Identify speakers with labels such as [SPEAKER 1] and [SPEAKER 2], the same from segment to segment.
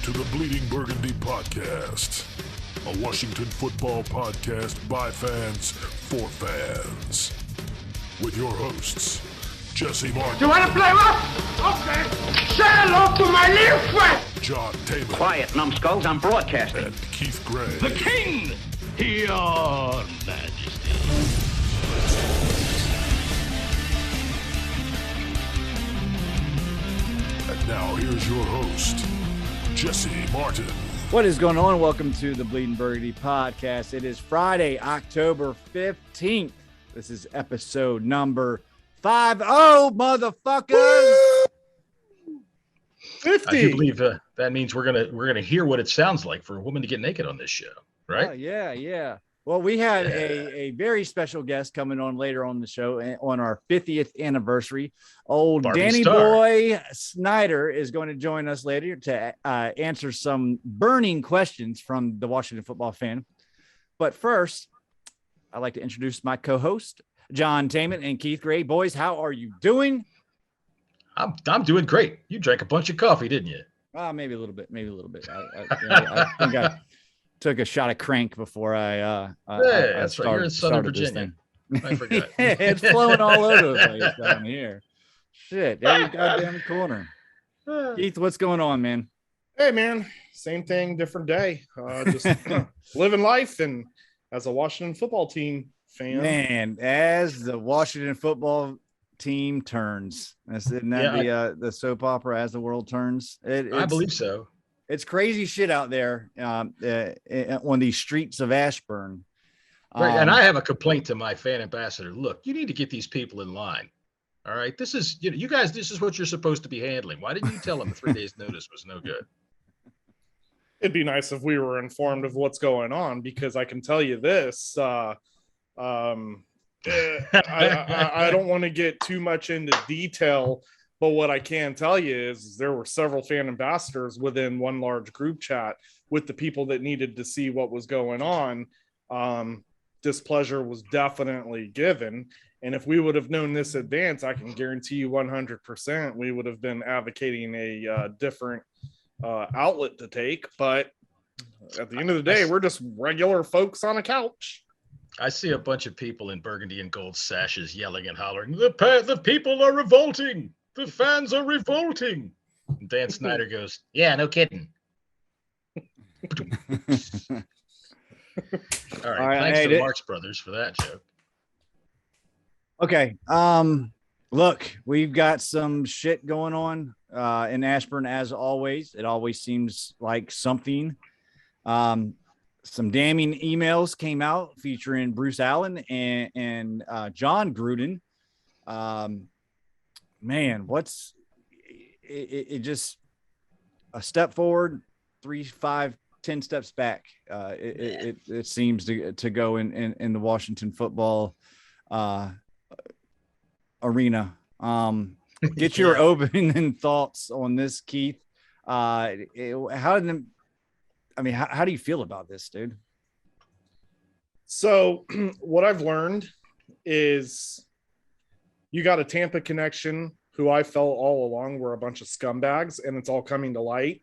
[SPEAKER 1] to the Bleeding Burgundy podcast, a Washington football podcast by fans for fans. With your hosts, Jesse Martin.
[SPEAKER 2] You want to play rough? Okay. Say hello to my little friend.
[SPEAKER 1] Jon Gruden.
[SPEAKER 3] Quiet, numbskulls, I'm broadcasting.
[SPEAKER 1] And Keith Gray.
[SPEAKER 4] The King, your majesty.
[SPEAKER 1] And now here's your host, Jesse Martin.
[SPEAKER 5] What is going on? Welcome to the Bleeding Burgundy podcast. It is Friday, October 15th. This is episode number 50, motherfuckers.
[SPEAKER 6] 50. I do believe that means we're gonna hear what it sounds like for a woman to get naked on this show, right?
[SPEAKER 5] Yeah. Well, we had a very special guest coming on later on the show on our 50th anniversary. Old
[SPEAKER 6] Barbie
[SPEAKER 5] Danny
[SPEAKER 6] Star.
[SPEAKER 5] Boy Snyder is going to join us later to answer some burning questions from the Washington football fan. But first, I'd like to introduce my co-host, Jon Gruden and Keith Gray. Boys, how are you doing?
[SPEAKER 6] I'm doing great. You drank a bunch of coffee, didn't you?
[SPEAKER 5] Maybe a little bit. I think I took a shot of crank before I
[SPEAKER 6] that's right. You're in Southern Virginia. I forgot.
[SPEAKER 5] It's flowing all over the place down here. Shit, every goddamn corner. Keith, what's going on, man?
[SPEAKER 7] Hey, man. Same thing, different day. Just living life, and as a Washington football team fan.
[SPEAKER 5] Man, as the Washington football team turns. Isn't that the soap opera As the World Turns?
[SPEAKER 6] I believe so.
[SPEAKER 5] It's crazy shit out there on these streets of Ashburn.
[SPEAKER 6] Right, and I have a complaint to my fan ambassador. Look, you need to get these people in line. All right, this is you guys. This is what you're supposed to be handling. Why didn't you tell them 3 days' notice was no good?
[SPEAKER 7] It'd be nice if we were informed of what's going on, because I can tell you this. I don't want to get too much into detail, but what I can tell you is there were several fan ambassadors within one large group chat with the people that needed to see what was going on. Displeasure was definitely given. And if we would have known this in advance, I can guarantee you 100% we would have been advocating a different outlet to take. But at the end of the day, we're just regular folks on a couch.
[SPEAKER 6] I see a bunch of people in burgundy and gold sashes yelling and hollering, the people are revolting. The fans are revolting. And Dan Snyder goes, yeah, no kidding. All right. Thanks to the Marx Brothers for that joke.
[SPEAKER 5] Okay. Look, we've got some shit going on in Ashburn as always. It always seems like something. Some damning emails came out featuring Bruce Allen and Jon Gruden. Man, what's it just a step forward, 3, 5, 10 steps back. It seems to go in the Washington football arena. Get your opening thoughts on this, Keith. How do you feel about this, dude?
[SPEAKER 7] So what I've learned is you got a Tampa connection who I felt all along were a bunch of scumbags, and it's all coming to light.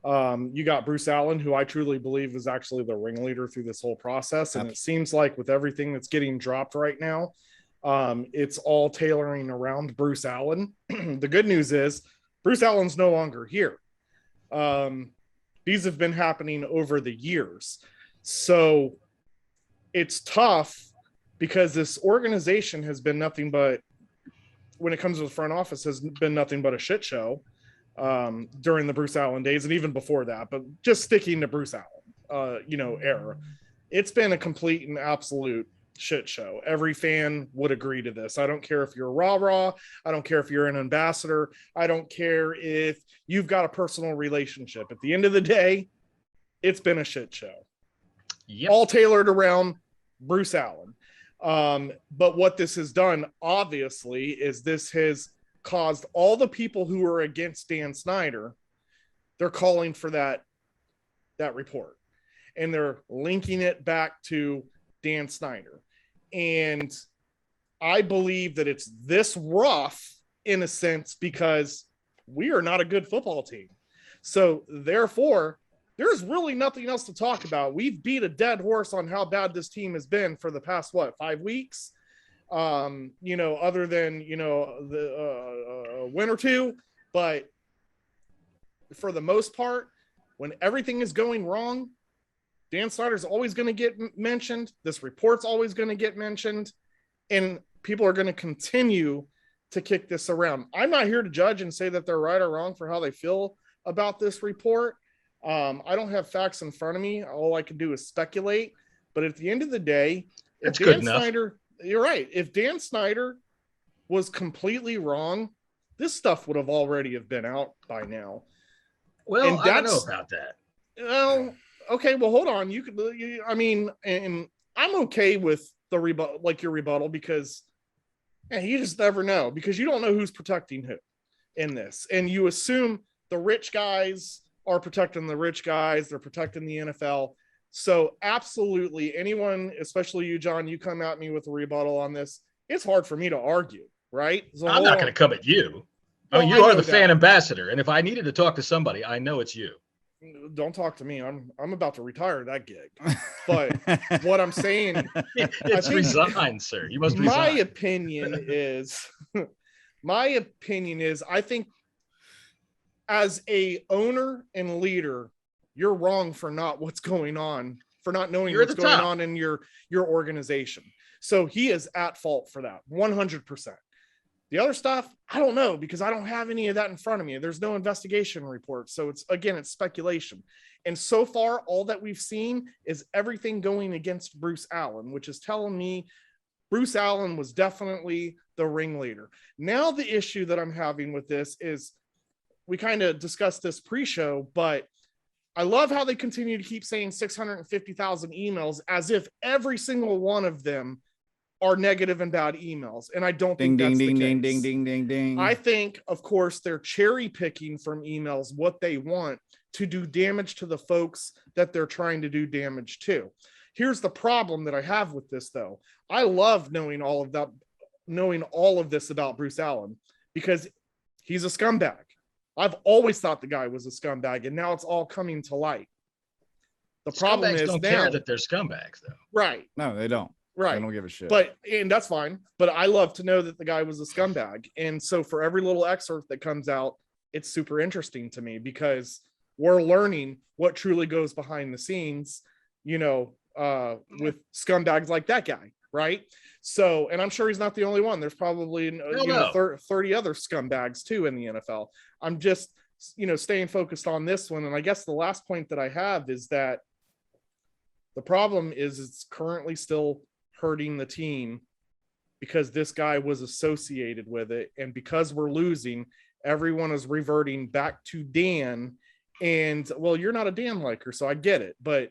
[SPEAKER 7] You got Bruce Allen, who I truly believe is actually the ringleader through this whole process. And it seems like with everything that's getting dropped right now, it's all tailoring around Bruce Allen. The good news is Bruce Allen's no longer here. These have been happening over the years. So it's tough because this organization has been nothing but, when it comes to the front office, has been nothing but a shit show during the Bruce Allen days and even before that. But just sticking to Bruce Allen, era, it's been a complete and absolute shit show. Every fan would agree to this. I don't care if you're rah-rah. I don't care if you're an ambassador. I don't care if you've got a personal relationship. At the end of the day, it's been a shit show.
[SPEAKER 6] Yep.
[SPEAKER 7] All tailored around Bruce Allen. But what this has done, obviously, is this has caused all the people who are against Dan Snyder, they're calling for that report. And they're linking it back to Dan Snyder. And I believe that it's this rough in a sense because we are not a good football team. So therefore, there's really nothing else to talk about. We've beat a dead horse on how bad this team has been for the past, 5 weeks? Other than, the win or two. But for the most part, when everything is going wrong, Dan Snyder's always going to get mentioned. This report's always going to get mentioned. And people are going to continue to kick this around. I'm not here to judge and say that they're right or wrong for how they feel about this report. I don't have facts in front of me. All I can do is speculate. But at the end of the day,
[SPEAKER 6] That's good enough.
[SPEAKER 7] Snyder, you're right. If Dan Snyder was completely wrong, this stuff would have already have been out by now.
[SPEAKER 6] Well,
[SPEAKER 7] And
[SPEAKER 6] I don't know about that.
[SPEAKER 7] Well, okay. Well, hold on. And I'm okay with the rebuttal, like your rebuttal, because you just never know, because you don't know who's protecting who in this. And you assume the rich guys are protecting the rich guys. They're protecting the NFL. So absolutely anyone, especially you, John, you come at me with a rebuttal on this. It's hard for me to argue, right? So
[SPEAKER 6] I'm not going to come at you.
[SPEAKER 7] Well,
[SPEAKER 6] you are the fan ambassador. And if I needed to talk to somebody, I know it's you.
[SPEAKER 7] Don't talk to me. I'm about to retire that gig. But what I'm saying,
[SPEAKER 6] it's resigned, sir. You must resign.
[SPEAKER 7] My opinion is, I think as a owner and leader, you're wrong for not what's going on, for not knowing what's going on in your organization. So he is at fault for that 100%. The other stuff, I don't know, because I don't have any of that in front of me. There's no investigation report. So it's speculation. And so far, all that we've seen is everything going against Bruce Allen, which is telling me Bruce Allen was definitely the ringleader. Now, the issue that I'm having with this is, we kind of discussed this pre-show, but I love how they continue to keep saying 650,000 emails as if every single one of them are negative and bad emails. And I don't think that's the case.
[SPEAKER 5] Ding.
[SPEAKER 7] I think, of course, they're cherry picking from emails what they want to do damage to the folks that they're trying to do damage to. Here's the problem that I have with this, though. I love knowing all of this about Bruce Allen, because he's a scumbag. I've always thought the guy was a scumbag, and now it's all coming to light. The problem is
[SPEAKER 6] don't care that they're scumbags, though.
[SPEAKER 7] Right.
[SPEAKER 5] No, they don't.
[SPEAKER 7] Right.
[SPEAKER 5] I don't give a shit.
[SPEAKER 7] And that's fine. But I love to know that the guy was a scumbag. And so for every little excerpt that comes out, it's super interesting to me, because we're learning what truly goes behind the scenes, with scumbags like that guy. Right. So, and I'm sure he's not the only one. There's probably 30 other scumbags too in the NFL. I'm just, staying focused on this one. And I guess the last point that I have is that the problem is it's currently still hurting the team, because this guy was associated with it. And because we're losing, everyone is reverting back to Dan. And well, you're not a Dan liker, so I get it, but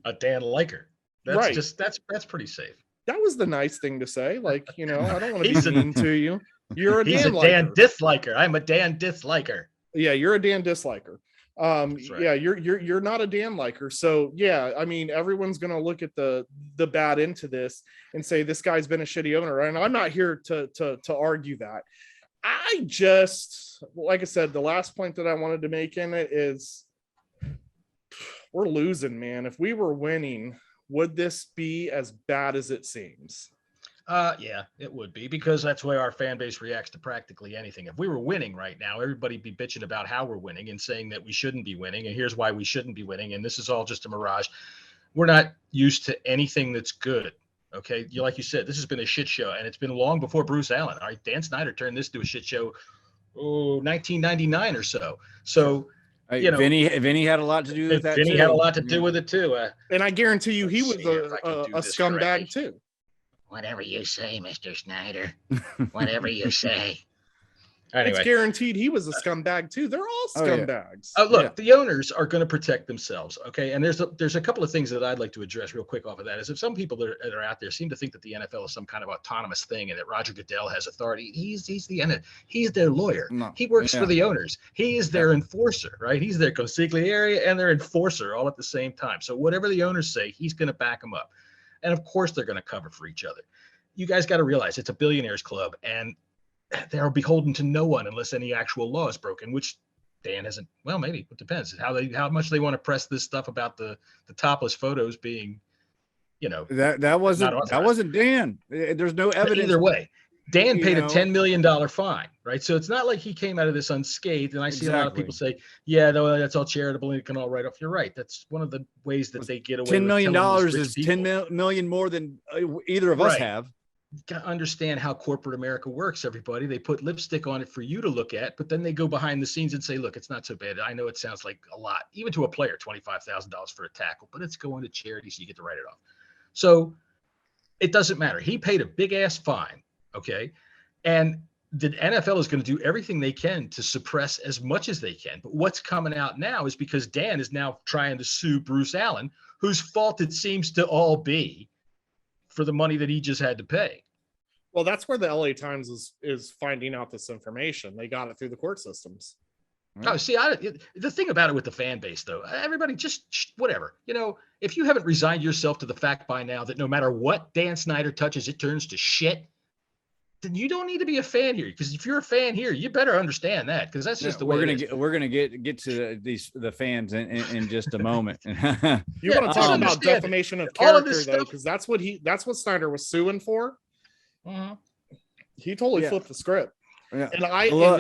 [SPEAKER 6] a Dan liker. That's
[SPEAKER 7] right.
[SPEAKER 6] That's pretty safe.
[SPEAKER 7] That was the nice thing to say. Like, I don't want to be mean to you. You're a Dan liker.
[SPEAKER 6] Dan disliker. I'm a Dan disliker.
[SPEAKER 7] Yeah, you're a Dan disliker.
[SPEAKER 6] That's right.
[SPEAKER 7] Yeah, you're not a Dan liker. So yeah, I mean, everyone's gonna look at the bad into this and say this guy's been a shitty owner. And I'm not here to argue that. I just, like I said, the last point that I wanted to make in it is we're losing, man. If we were winning, would this be as bad as it seems?
[SPEAKER 6] Yeah, it would be, because that's where our fan base reacts to practically anything. If we were winning right now, everybody'd be bitching about how we're winning and saying that we shouldn't be winning. And here's why we shouldn't be winning. And this is all just a mirage. We're not used to anything that's good. Okay. Like you said, this has been a shit show, and it's been long before Bruce Allen. All right. Dan Snyder turned this to a shit show, 1999 or so. So,
[SPEAKER 5] Vinny had a lot to do with that.
[SPEAKER 6] Vinny had a lot to do with it too.
[SPEAKER 7] And I guarantee you, he was a scumbag correctly too.
[SPEAKER 3] Whatever you say, Mr. Snyder. Whatever you say.
[SPEAKER 6] Anyway.
[SPEAKER 7] It's guaranteed he was a scumbag too. They're all scumbags.
[SPEAKER 6] Look, the owners are going to protect themselves. Okay. And there's a couple of things that I'd like to address real quick off of that. Is if some people that are out there seem to think that the NFL is some kind of autonomous thing and that Roger Goodell has authority. He's their lawyer.
[SPEAKER 5] No.
[SPEAKER 6] He works for the owners. He is their enforcer, right? He's their consigliere and their enforcer all at the same time. So whatever the owners say, he's going to back them up. And of course they're going to cover for each other. You guys got to realize it's a billionaires club, and they're beholden to no one unless any actual law is broken, which Dan hasn't. Well, maybe it depends how much they want to press this stuff about the topless photos being,
[SPEAKER 5] that wasn't Dan. There's no
[SPEAKER 6] But
[SPEAKER 5] evidence.
[SPEAKER 6] either way, Dan paid a $10 million fine, right? So it's not like he came out of this unscathed. And I see a lot of people say, yeah, no, that's all charitable and it can all write off. You're right. That's one of the ways that they get away
[SPEAKER 5] $10 million
[SPEAKER 6] with
[SPEAKER 5] is $10 million more than either of us have.
[SPEAKER 6] You got to understand how corporate America works, everybody. They put lipstick on it for you to look at, but then they go behind the scenes and say, look, it's not so bad. I know it sounds like a lot, even to a player, $25,000 for a tackle, but it's going to charity, so you get to write it off. So it doesn't matter. He paid a big ass fine. Okay. And the NFL is going to do everything they can to suppress as much as they can. But what's coming out now is because Dan is now trying to sue Bruce Allen, whose fault it seems to all be for the money that he just had to pay.
[SPEAKER 7] Well, that's where the LA Times is finding out this information. They got it through the court systems.
[SPEAKER 6] Oh, see, the thing about it with the fan base, though, everybody just whatever. If you haven't resigned yourself to the fact by now that no matter what Dan Snyder touches, it turns to shit, then you don't need to be a fan here. Because if you're a fan here, you better understand that, because that's just the way
[SPEAKER 5] we're gonna get to the fans in just a moment.
[SPEAKER 7] You want to talk about defamation of character, though, because that's what Snyder was suing for.
[SPEAKER 6] Uh-huh.
[SPEAKER 7] He totally flipped the script.
[SPEAKER 5] Yeah.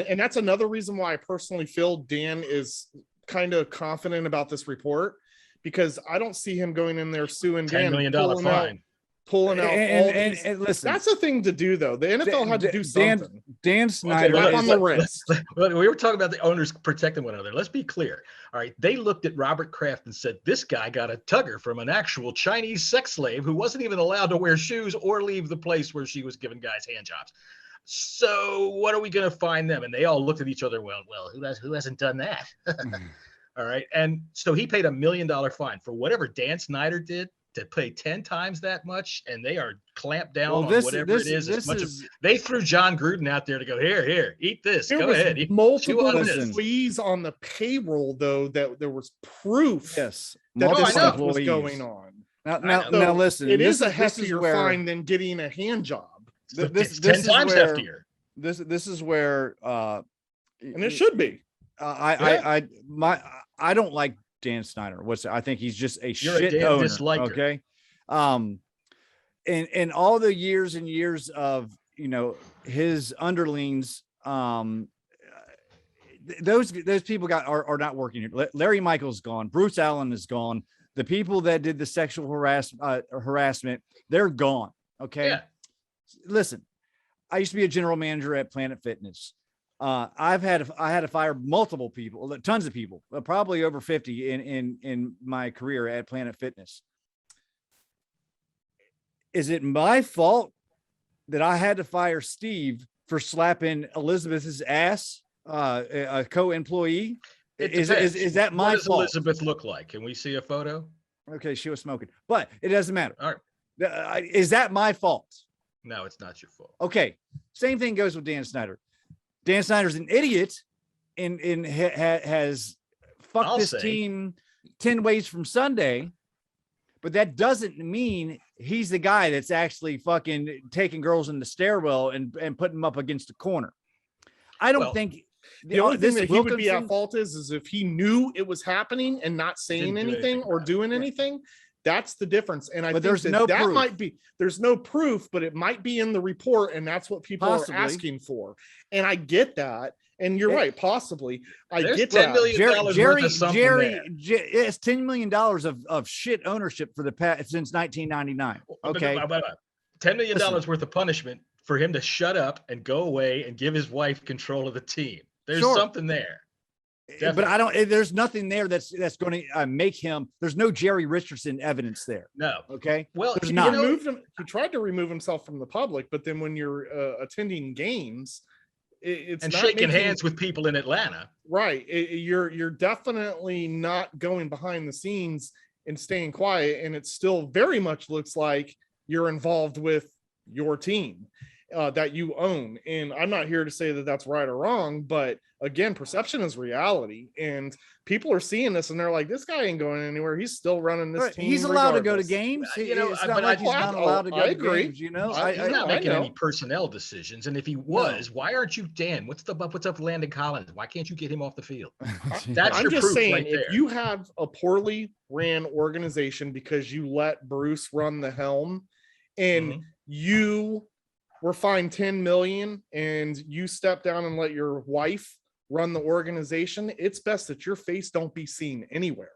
[SPEAKER 7] And that's another reason why I personally feel Dan is kind of confident about this report, because I don't see him going in there suing Dan,
[SPEAKER 6] $10 million fine,
[SPEAKER 7] pulling out all these.
[SPEAKER 5] And listen,
[SPEAKER 7] that's a thing to do, though. The NFL had to do something.
[SPEAKER 5] Dan Snyder
[SPEAKER 7] on the wrist.
[SPEAKER 6] We were talking about the owners protecting one another. Let's be clear. All right. They looked at Robert Kraft and said, this guy got a tugger from an actual Chinese sex slave who wasn't even allowed to wear shoes or leave the place where she was giving guys hand jobs. So what are we going to find them? And they all looked at each other. Well, who hasn't done that? All right. And so he paid $1 million fine for whatever Dan Snyder did to pay 10 times that much. And they are clamped down on whatever it is. They threw Jon Gruden out there to go, here, eat this. Go ahead.
[SPEAKER 7] Multiple employees on the payroll, though, that there was proof that this stuff was going on.
[SPEAKER 5] Now listen,
[SPEAKER 7] it is a heftier fine than getting a hand job.
[SPEAKER 6] This 10 times heftier.
[SPEAKER 5] This is where
[SPEAKER 7] and it should be.
[SPEAKER 5] I don't like Dan Snyder. I think he's just a shit owner. Disliker. Okay. In all the years and years of his underlings, those people are not working here. Larry Michaels gone. Bruce Allen is gone. The people that did the sexual harassment, they're gone. Okay.
[SPEAKER 6] Yeah.
[SPEAKER 5] Listen, I used to be a general manager at Planet Fitness. I had to fire multiple people, tons of people, probably over 50 in my career at Planet Fitness. Is it my fault that I had to fire Steve for slapping Elizabeth's ass, a co-employee? Is that my fault?
[SPEAKER 6] What does Elizabeth look like? Can we see a photo?
[SPEAKER 5] Okay, she was smoking, but it doesn't matter.
[SPEAKER 6] All
[SPEAKER 5] right. Is that my fault?
[SPEAKER 6] No, it's not your fault.
[SPEAKER 5] Okay. Same thing goes with Dan Snyder. Dan Snyder's an idiot and has fucked this team 10 ways from Sunday, but that doesn't mean he's the guy that's actually fucking taking girls in the stairwell and putting them up against the corner. I don't think
[SPEAKER 7] the only thing that he would be at fault is if he knew it was happening and not saying anything or doing anything. That's the difference. And I think that might be, there's no proof, but it might be in the report. And that's what people are asking for. And I get that. And you're right. Possibly. There's
[SPEAKER 6] $10 million
[SPEAKER 5] Jerry, it's $10 million of shit ownership for the past since 1999. Okay.
[SPEAKER 6] $10 million worth of punishment for him to shut up and go away and give his wife control of the team. There's something there. Definitely.
[SPEAKER 5] But I don't. There's nothing there that's going to make him. There's no Jerry Richardson evidence there.
[SPEAKER 6] No.
[SPEAKER 5] Okay.
[SPEAKER 6] Well,
[SPEAKER 5] there's not.
[SPEAKER 7] He tried to remove himself from the public, but then when you're attending games, it's
[SPEAKER 6] and
[SPEAKER 7] not
[SPEAKER 6] shaking hands with people in Atlanta,
[SPEAKER 7] right? You're definitely not going behind the scenes and staying quiet, and it still very much looks like you're involved with your team. that you own. And I'm not here to say that that's right or wrong, but again, perception is reality. And people are seeing this and they're like, this guy ain't going anywhere. He's still running this team.
[SPEAKER 5] He's allowed to go to
[SPEAKER 7] regardless.
[SPEAKER 5] games.
[SPEAKER 6] You know,
[SPEAKER 5] It's
[SPEAKER 6] but
[SPEAKER 5] not like he's
[SPEAKER 7] I-
[SPEAKER 5] not allowed to go
[SPEAKER 7] I
[SPEAKER 5] to
[SPEAKER 7] agree.
[SPEAKER 5] games, you know?
[SPEAKER 6] He's not making
[SPEAKER 7] know.
[SPEAKER 6] any personnel decisions. And if he was, why aren't you, Dan? What's up with Landon Collins? Why can't you get him off the field? That's
[SPEAKER 7] I'm
[SPEAKER 6] your
[SPEAKER 7] just
[SPEAKER 6] proof
[SPEAKER 7] saying,
[SPEAKER 6] right
[SPEAKER 7] if
[SPEAKER 6] there.
[SPEAKER 7] you have a poorly ran organization because you let Bruce run the helm and
[SPEAKER 6] Mhm.
[SPEAKER 7] you were fined 10 million and you step down and let your wife run the organization, it's best that your face don't be seen anywhere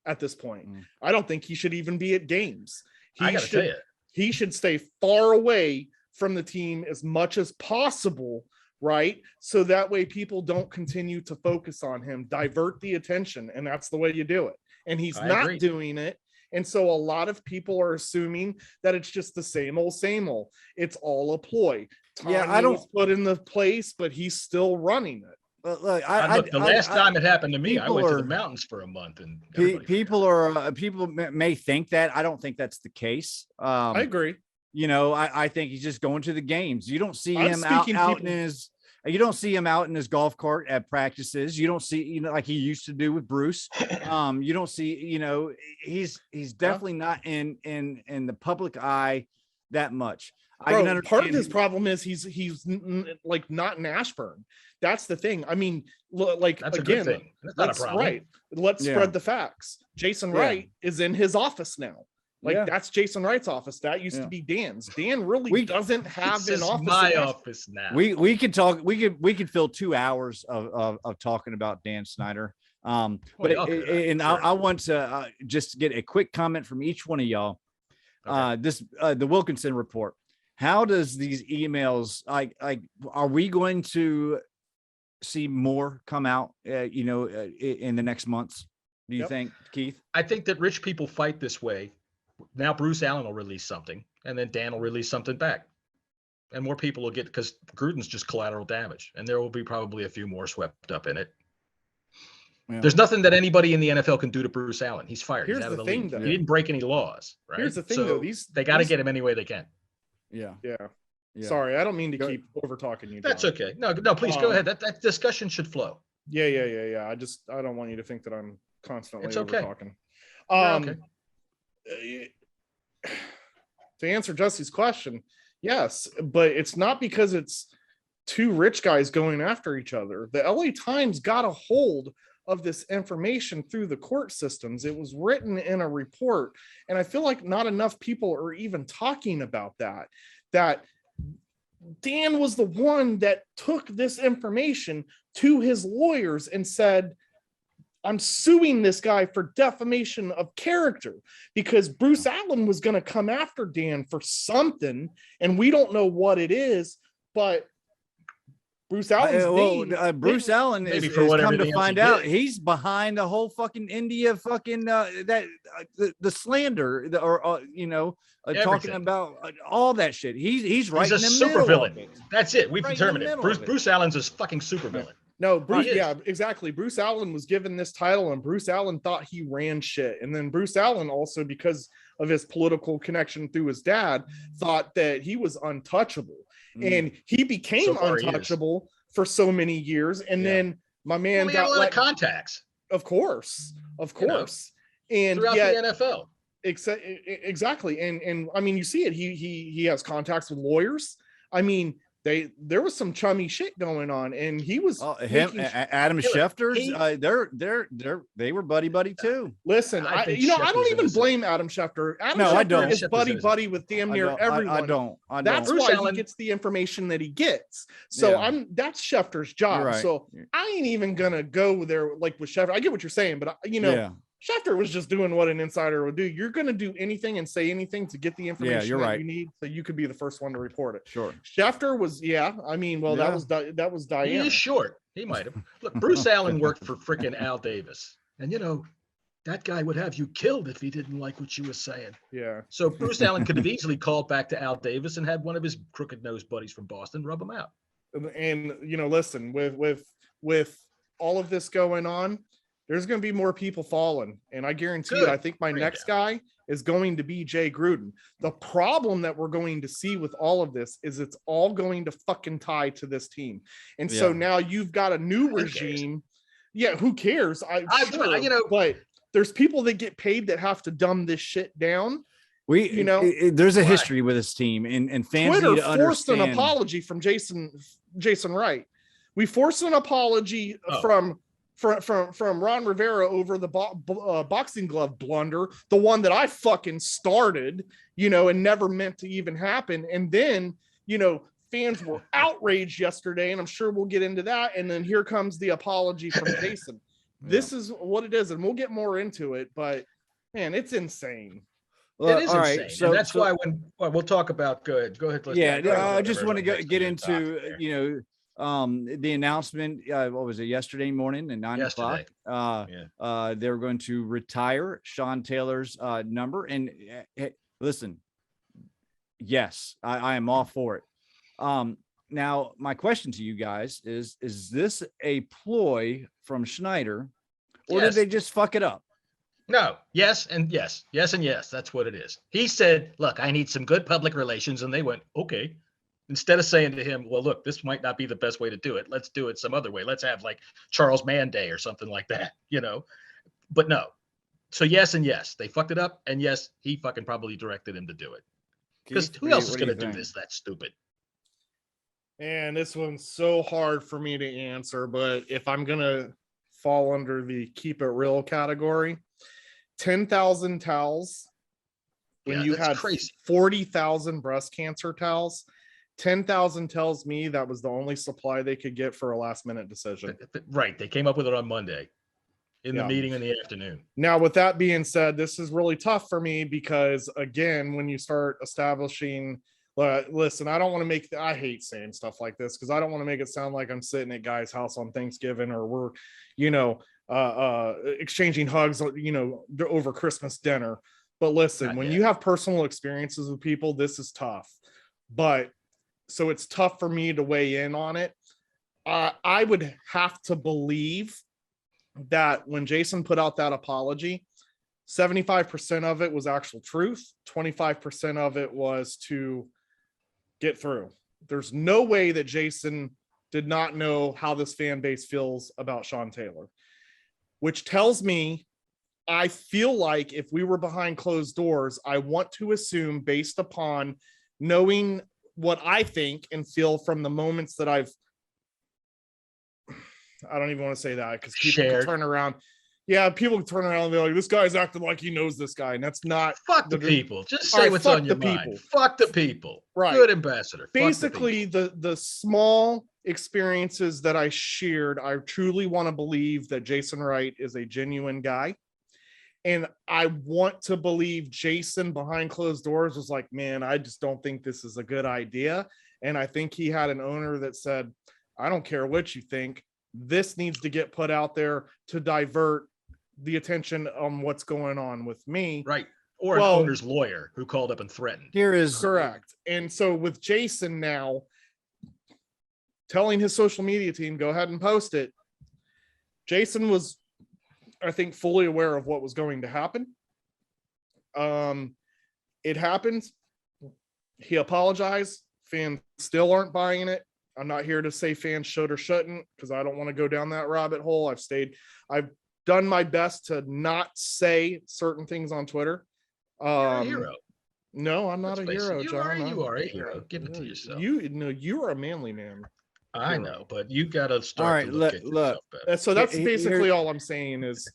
[SPEAKER 7] at this point. I don't think he should even be at games.
[SPEAKER 6] I gotta tell you,
[SPEAKER 7] He should stay far away from the team as much as possible, right? So that way people don't continue to focus on him, divert the attention, and that's the way you do it. And he's
[SPEAKER 6] I
[SPEAKER 7] not
[SPEAKER 6] agree.
[SPEAKER 7] doing it. And so a lot of people are assuming that it's just the same old, same old. It's all a ploy.
[SPEAKER 5] Yeah,
[SPEAKER 7] Tanya was put in the place, but he's still running it.
[SPEAKER 5] Look,
[SPEAKER 6] the last time it happened to me, I went to the
[SPEAKER 5] people are-
[SPEAKER 6] mountains for a month, and
[SPEAKER 5] people may think that. I don't think that's the case.
[SPEAKER 7] I agree.
[SPEAKER 5] You know, I think he's just going to the games. You don't see
[SPEAKER 7] I'm
[SPEAKER 5] him out
[SPEAKER 7] speaking
[SPEAKER 5] in his. You don't see him out in his golf cart at practices. You don't see, you know, like he used to do with Bruce. You don't see, you know, he's definitely not in the public eye that much. I can
[SPEAKER 7] Bro,
[SPEAKER 5] understand
[SPEAKER 7] part of his problem is he's like not in Ashburn. That's the thing. I mean, like
[SPEAKER 6] that's
[SPEAKER 7] again,
[SPEAKER 6] a good thing. That's not a
[SPEAKER 7] let's
[SPEAKER 6] problem.
[SPEAKER 7] right. Let's
[SPEAKER 5] Yeah.
[SPEAKER 7] spread the facts. Jason
[SPEAKER 5] Yeah.
[SPEAKER 7] Wright is in his office now. Like
[SPEAKER 5] Yeah.
[SPEAKER 7] that's Jason Wright's office. That used to be Dan's. Dan really doesn't have
[SPEAKER 6] This
[SPEAKER 7] an
[SPEAKER 6] is
[SPEAKER 7] office.
[SPEAKER 6] my
[SPEAKER 7] in Ashburn.
[SPEAKER 6] office now.
[SPEAKER 5] we could talk. We could fill 2 hours of talking about Dan Snyder. But
[SPEAKER 6] Well, okay,
[SPEAKER 5] and
[SPEAKER 6] sure.
[SPEAKER 5] I want to just get a quick comment from each one of y'all. The Wilkinson report. How does these emails like are we going to see more come out in the next months? Do you
[SPEAKER 7] Yep.
[SPEAKER 5] think, Keith?
[SPEAKER 6] I think that rich people fight this way. Now Bruce Allen will release something, and then Dan will release something back, and more people will get, because Gruden's just collateral damage, and there will be probably a few more swept up in it.
[SPEAKER 5] Yeah.
[SPEAKER 6] There's nothing that anybody in the NFL can do to Bruce Allen. He's fired.
[SPEAKER 7] Here's
[SPEAKER 6] He's out of
[SPEAKER 7] the
[SPEAKER 6] the
[SPEAKER 7] thing,
[SPEAKER 6] league.
[SPEAKER 7] though.
[SPEAKER 6] He didn't break any laws, right?
[SPEAKER 7] Here's the thing,
[SPEAKER 6] So
[SPEAKER 7] though.
[SPEAKER 6] they got to
[SPEAKER 7] these-
[SPEAKER 6] get him any way they can.
[SPEAKER 5] Yeah.
[SPEAKER 7] Yeah.
[SPEAKER 5] Yeah.
[SPEAKER 7] Sorry, I don't mean to
[SPEAKER 5] Go-
[SPEAKER 7] keep over talking you.
[SPEAKER 6] That's
[SPEAKER 7] John.
[SPEAKER 6] okay. No, please go ahead. That discussion should flow.
[SPEAKER 7] Yeah. I don't want you to think that I'm constantly
[SPEAKER 6] It's
[SPEAKER 7] over
[SPEAKER 6] okay.
[SPEAKER 7] talking.
[SPEAKER 6] You're
[SPEAKER 7] To answer Jesse's question, yes, but it's not because it's two rich guys going after each other. The LA Times got a hold of this information through the court systems. It was written in a report, and I feel like not enough people are even talking about that. That Dan was the one that took this information to his lawyers and said, I'm suing this guy for defamation of character, because Bruce Allen was going to come after Dan for something, and we don't know what it is, but Bruce Allen's name,
[SPEAKER 5] Bruce Allen
[SPEAKER 6] maybe
[SPEAKER 5] is
[SPEAKER 6] for what
[SPEAKER 5] come to
[SPEAKER 6] everything else
[SPEAKER 5] find
[SPEAKER 6] he
[SPEAKER 5] out
[SPEAKER 6] did.
[SPEAKER 5] he's behind the whole fucking India fucking the slander talking
[SPEAKER 6] Everything.
[SPEAKER 5] about all that shit. He's right
[SPEAKER 6] He's a
[SPEAKER 5] in the
[SPEAKER 6] super
[SPEAKER 5] middle
[SPEAKER 6] villain.
[SPEAKER 5] of it.
[SPEAKER 6] That's it. We've
[SPEAKER 5] Right in the
[SPEAKER 6] determined it.
[SPEAKER 5] middle of it.
[SPEAKER 6] Bruce Allen's a fucking super villain.
[SPEAKER 7] No, Bruce,
[SPEAKER 6] He is.
[SPEAKER 7] yeah, exactly. Bruce Allen was given this title, and Bruce Allen thought he ran shit. And then Bruce Allen also, because of his political connection through his dad, thought that he was untouchable. And he became
[SPEAKER 6] So far he is.
[SPEAKER 7] untouchable for so many years. And
[SPEAKER 5] Yeah.
[SPEAKER 7] then my man
[SPEAKER 6] Well, he had a
[SPEAKER 7] got
[SPEAKER 6] lot
[SPEAKER 7] let,
[SPEAKER 6] of contacts
[SPEAKER 7] of course.
[SPEAKER 6] You know,
[SPEAKER 7] And
[SPEAKER 6] throughout
[SPEAKER 7] yet,
[SPEAKER 6] the NFL.
[SPEAKER 7] exactly. And I mean, you see it. He has contacts with lawyers. I mean, there was some chummy shit going on, and he was making
[SPEAKER 5] Adam Schefter's they were buddy too.
[SPEAKER 7] Listen,
[SPEAKER 6] I
[SPEAKER 7] I
[SPEAKER 6] think
[SPEAKER 7] don't
[SPEAKER 6] Schefter's
[SPEAKER 7] even
[SPEAKER 6] innocent.
[SPEAKER 7] blame Adam Schefter. Adam
[SPEAKER 5] No, I
[SPEAKER 7] Schefter
[SPEAKER 5] don't.
[SPEAKER 7] is
[SPEAKER 6] Schefter's
[SPEAKER 7] buddy
[SPEAKER 6] innocent.
[SPEAKER 7] with damn near everyone.
[SPEAKER 5] I
[SPEAKER 7] That's
[SPEAKER 5] don't.
[SPEAKER 6] Bruce
[SPEAKER 7] why
[SPEAKER 6] Allen-
[SPEAKER 7] he gets the information that he gets. So
[SPEAKER 5] Yeah.
[SPEAKER 7] that's Schefter's job.
[SPEAKER 5] You're right.
[SPEAKER 7] So I ain't even gonna go there like with Schefter. I get what you're saying, but
[SPEAKER 5] Yeah.
[SPEAKER 7] Schefter was just doing what an insider would do. You're gonna do anything and say anything to get the information
[SPEAKER 5] you're
[SPEAKER 7] that
[SPEAKER 5] right.
[SPEAKER 7] you need, so you could be the first one to report it.
[SPEAKER 5] Sure.
[SPEAKER 7] Schefter was, I mean, well,
[SPEAKER 5] Yeah.
[SPEAKER 7] that was
[SPEAKER 6] He
[SPEAKER 7] Diana.
[SPEAKER 6] is short. He might have. Look, Bruce Allen worked for freaking Al Davis. And that guy would have you killed if he didn't like what you were saying.
[SPEAKER 7] Yeah.
[SPEAKER 6] So Bruce Allen could have easily called back to Al Davis and had one of his crooked nosed buddies from Boston rub him out.
[SPEAKER 7] And listen, with all of this going on, there's going to be more people falling. And I guarantee you, I think my next guy is going to be Jay Gruden. The problem that we're going to see with all of this is it's all going to fucking tie to this team. And so now you've got a new regime. Yeah, who cares? But there's people that get paid that have to dumb this shit down.
[SPEAKER 5] There's a history with this team, and fans
[SPEAKER 7] Twitter
[SPEAKER 5] need to
[SPEAKER 7] forced
[SPEAKER 5] understand.
[SPEAKER 7] an apology from Jason Wright. We forced an apology from Ron Rivera over the boxing glove blunder, the one that I fucking started, and never meant to even happen. And then, fans were outraged yesterday, and I'm sure we'll get into that. And then here comes the apology from Jason. This is what it is, and we'll get more into it, but man, it's insane.
[SPEAKER 6] It is insane. So that's why when we'll talk about go ahead.
[SPEAKER 5] I just want to get into the announcement. What was it, yesterday morning at 9 o'clock? They were going to retire Sean Taylor's number. And listen, yes, I am all for it. Now, my question to you guys is this a ploy from Snyder, or did they just fuck it up?
[SPEAKER 6] No. Yes and yes. Yes and yes. That's what it is. He said, look, I need some good public relations. And they went, okay. Instead of saying to him, well, look, this might not be the best way to do it. Let's do it some other way. Let's have like Charles Mann Day or something like that, But no. So yes and yes. They fucked it up. And yes, he fucking probably directed him to do it. Because who else is going to do this? That's stupid.
[SPEAKER 7] And this one's so hard for me to answer, but if I'm going to fall under the keep it real category, 10,000 towels when you had 40,000 breast cancer towels. 10,000 tells me that was the only supply they could get for a last minute decision.
[SPEAKER 6] Right. They came up with it on Monday in the meeting in the afternoon.
[SPEAKER 7] Now, with that being said, this is really tough for me because, again, when you start establishing, listen, I don't want to I hate saying stuff like this because I don't want to make it sound like I'm sitting at Guy's house on Thanksgiving or we're, exchanging hugs, over Christmas dinner. But listen, when you have personal experiences with people, this is tough. But so it's tough for me to weigh in on it. I would have to believe that when Jason put out that apology, 75% of it was actual truth. 25% of it was to get through. There's no way that Jason did not know how this fan base feels about Sean Taylor, which tells me I feel like if we were behind closed doors, I want to assume based upon knowing what I think and feel from the moments that I don't even want to say that because people can turn around. Yeah, people can turn around and be like, this guy's acting like he knows this guy. And that's not.
[SPEAKER 6] Fuck the people. Just say what's on your mind. Fuck the people.
[SPEAKER 7] Right.
[SPEAKER 6] Good ambassador.
[SPEAKER 7] Basically, the small experiences that I shared, I truly want to believe that Jason Wright is a genuine guy. And I want to believe Jason behind closed doors was like, man, I just don't think this is a good idea. And I think he had an owner that said, I don't care what you think. This needs to get put out there to divert the attention on what's going on with me.
[SPEAKER 6] Right. Or an owner's lawyer who called up and threatened.
[SPEAKER 5] Here is
[SPEAKER 7] correct. And so with Jason now telling his social media team, go ahead and post it. Jason was, I think, fully aware of what was going to happen. It happened. He apologized. Fans still aren't buying it. I'm not here to say fans should or shouldn't because I don't want to go down that rabbit hole. I've done my best to not say certain things on Twitter.
[SPEAKER 6] You're a hero.
[SPEAKER 7] No, I'm not a hero, John.
[SPEAKER 6] You are a hero. Give it to yourself.
[SPEAKER 7] You are a manly man.
[SPEAKER 6] I know, but you got to start.
[SPEAKER 5] All right, look.
[SPEAKER 7] So that's basically all I'm saying is,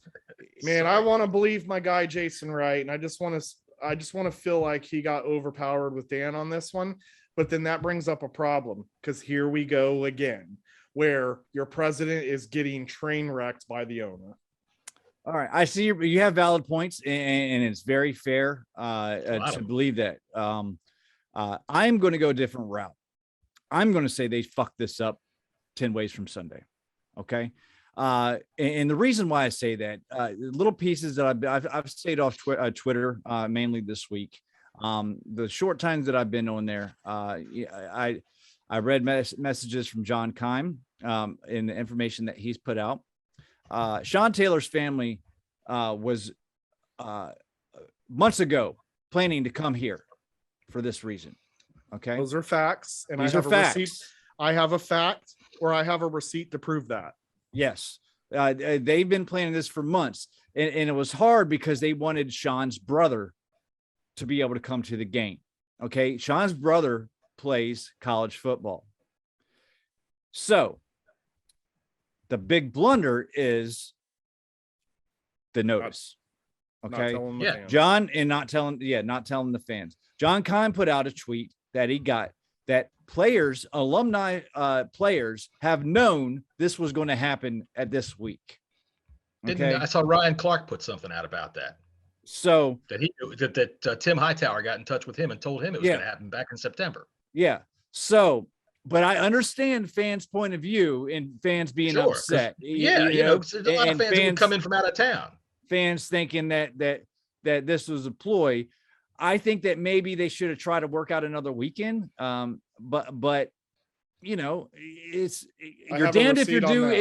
[SPEAKER 7] man, I want to believe my guy Jason Wright, and I just want to feel like he got overpowered with Dan on this one. But then that brings up a problem because here we go again, where your president is getting train wrecked by the owner.
[SPEAKER 5] All right, I see you have valid points, and it's very fair to believe that. I'm going to go a different route. I'm going to say they fucked this up 10 ways from Sunday. Okay. And the reason why I say that, little pieces that I've stayed off Twitter mainly this week. The short times that I've been on there, I read messages from John Keim in the information that he's put out. Sean Taylor's family was months ago planning to come here for this reason. Okay.
[SPEAKER 7] Those are facts. And
[SPEAKER 5] These
[SPEAKER 7] I have
[SPEAKER 5] are
[SPEAKER 7] a
[SPEAKER 5] facts.
[SPEAKER 7] receipt. I have a fact or I have a receipt to prove that.
[SPEAKER 5] Yes. They've been planning this for months. And it was hard because they wanted Sean's brother to be able to come to the game. Okay. Sean's brother plays college football. So the big blunder is the notice. Okay.
[SPEAKER 6] Yeah.
[SPEAKER 5] John, and not telling the fans. John Kine put out a tweet that he got that players, alumni players have known this was going to happen at this week. Okay.
[SPEAKER 6] I saw Ryan Clark put something out about that.
[SPEAKER 5] So
[SPEAKER 6] That he that Tim Hightower got in touch with him and told him it was going to happen back in September.
[SPEAKER 5] yeah. So, but I understand fans' point of view and fans being upset.
[SPEAKER 6] Yeah, there's a lot of fans who come in from out of town.
[SPEAKER 5] Fans thinking that this was a ploy. I think that maybe they should have tried to work out another weekend. But it's you're damned if you do.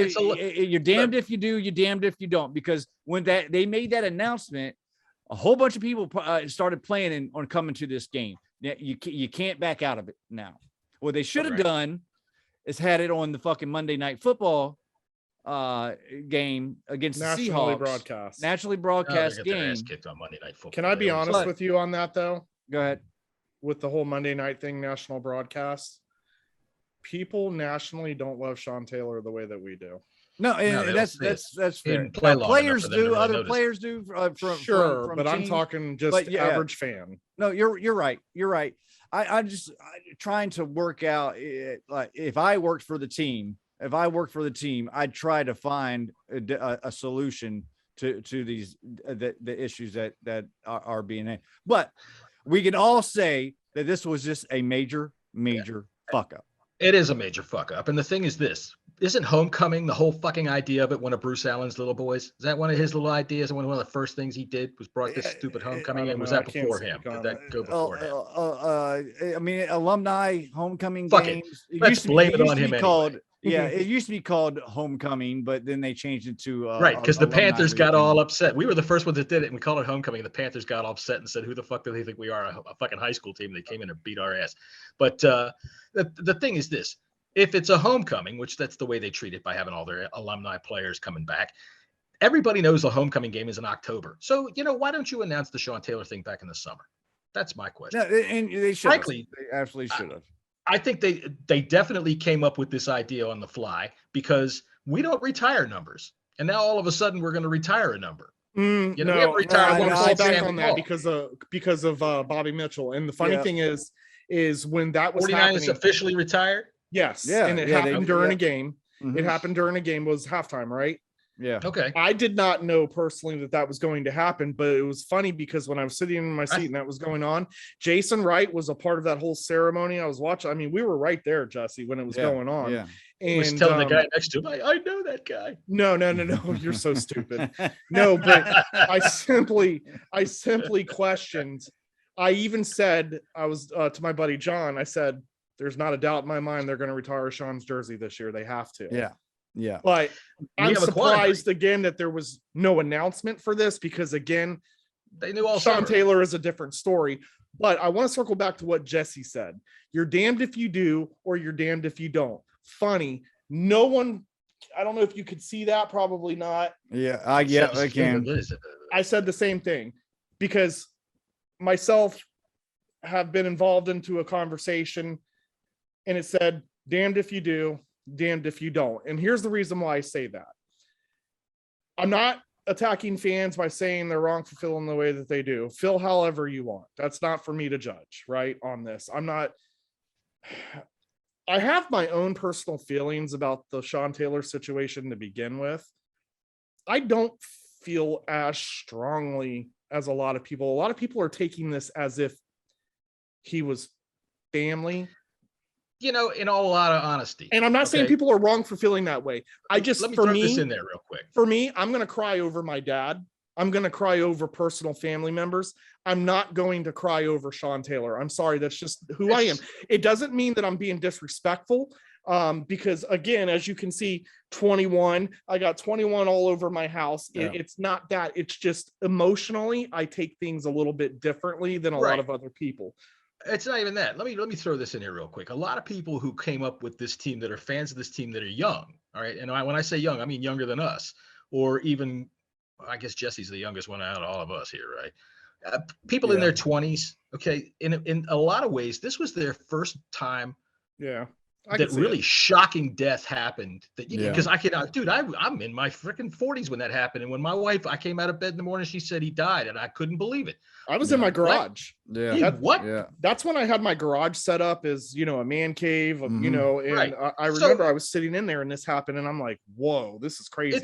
[SPEAKER 5] You're damned if you do. You're damned if you don't. Because when they made that announcement, a whole bunch of people started planning on coming to this game. You can't back out of it now. What they should have done is had it on the fucking Monday Night Football game against the Seahawks. Nationally broadcast game.
[SPEAKER 6] Kicked on Monday Night Football.
[SPEAKER 7] Can I be honest with you on that though?
[SPEAKER 5] Go ahead.
[SPEAKER 7] With the whole Monday night thing, national broadcast, people nationally don't love Sean Taylor the way that we do.
[SPEAKER 5] No, and that's fair.
[SPEAKER 6] Players
[SPEAKER 5] do, other players do. From
[SPEAKER 7] but I'm talking just average fan.
[SPEAKER 5] No, you're right. You're right. I'm just trying to work out. Like if I worked for the team, I'd try to find a solution to these the issues that are being. But we can all say that this was just a major fuck up.
[SPEAKER 6] It is a major fuck up. And the thing is this. Isn't homecoming the whole fucking idea of it one of Bruce Allen's little boys? Is that one of his little ideas? And one of the first things he did was brought this stupid homecoming in? Was that before him? Did that go before him?
[SPEAKER 5] I mean, alumni homecoming
[SPEAKER 6] Fuck
[SPEAKER 5] games.
[SPEAKER 6] Let's blame it on him
[SPEAKER 5] anyway. Yeah, it used to be called homecoming, but then they changed it to
[SPEAKER 6] right, because the Panthers got all upset. We were the first ones that did it, and we called it homecoming. The Panthers got all upset and said, "Who the fuck do they think we are? A fucking high school team?" They came in and beat our ass. But the thing is this. If it's a homecoming, which that's the way they treat it by having all their alumni players coming back, everybody knows the homecoming game is in October. So, why don't you announce the Sean Taylor thing back in the summer? That's my question.
[SPEAKER 5] No, and they should. Frankly, they absolutely should have.
[SPEAKER 6] I think they definitely came up with this idea on the fly because we don't retire numbers. And now all of a sudden we're going to retire a number.
[SPEAKER 7] I want to fall back on that because of Bobby Mitchell. And the funny thing is when that was
[SPEAKER 6] 49 is officially retired.
[SPEAKER 7] Yes. Yeah. And it happened during a game. Mm-hmm. It happened during a game. Was halftime, right?
[SPEAKER 5] Yeah.
[SPEAKER 6] Okay.
[SPEAKER 7] I did not know personally that was going to happen, but it was funny because when I was sitting in my seat and that was going on, Jason Wright was a part of that whole ceremony. I was watching. I mean, we were right there, Jesse, when it was going on.
[SPEAKER 5] Yeah.
[SPEAKER 7] And
[SPEAKER 6] he was telling the guy next to him, I know that guy.
[SPEAKER 7] No. You're so stupid. No, but I simply questioned. I even said, I was to my buddy John, I said, there's not a doubt in my mind they're going to retire Sean's jersey this year. They have to.
[SPEAKER 5] Yeah.
[SPEAKER 7] But I'm surprised again that there was no announcement for this because again,
[SPEAKER 6] they knew all
[SPEAKER 7] Sean Taylor is a different story. But I want to circle back to what Jesse said. You're damned if you do, or you're damned if you don't. Funny. No one, I don't know if you could see that. Probably not.
[SPEAKER 5] Yeah, I can.
[SPEAKER 7] I said the same thing because myself have been involved into a conversation and it said, damned if you do, damned if you don't. And here's the reason why I say that. I'm not attacking fans by saying they're wrong for feeling the way that they do. Feel however you want. That's not for me to judge, right, on this. I have my own personal feelings about the Sean Taylor situation to begin with. I don't feel as strongly as a lot of people. A lot of people are taking this as if he was family.
[SPEAKER 6] In a lot of honesty.
[SPEAKER 7] And I'm not saying people are wrong for feeling that way.
[SPEAKER 6] Let me throw this in there real quick.
[SPEAKER 7] For me, I'm going to cry over my dad. I'm going to cry over personal family members. I'm not going to cry over Sean Taylor. I'm sorry. That's just who I am. It doesn't mean that I'm being disrespectful. Because again, as you can see, 21, I got 21 all over my house. It's not that, it's just emotionally, I take things a little bit differently than a lot of other people.
[SPEAKER 6] It's not even that. Let me throw this in here real quick. A lot of people who came up with this team that are fans of this team that are young. All right. And when I say young, I mean younger than us, or even, I guess Jesse's the youngest one out of all of us here, right? People in their 20s. Okay. In a lot of ways, this was their first time.
[SPEAKER 7] Yeah.
[SPEAKER 6] That really shocking death happened. Because I'm in my freaking 40s when that happened. And when my wife, I came out of bed in the morning, she said he died, and I couldn't believe it.
[SPEAKER 7] I was in my garage.
[SPEAKER 6] What?
[SPEAKER 5] Yeah.
[SPEAKER 7] That's when I had my garage set up as, a man cave, and I remember I was sitting in there and this happened, and I'm like, whoa, this is crazy.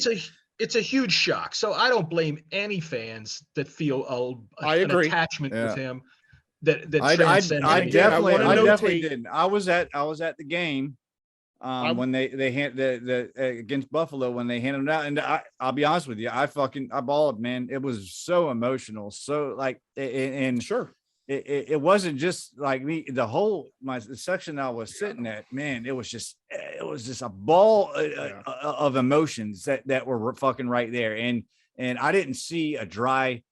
[SPEAKER 6] It's a huge shock. So I don't blame any fans that feel an attachment with him. I
[SPEAKER 5] definitely didn't. I was at the game when they hand the against Buffalo when they handed them out, and I'll be honest with you, I bawled, man. It was so emotional, so like, and sure, it wasn't just like me. The whole the section I was sitting at, man, it was just a ball of emotions that were fucking right there, and I didn't see a dry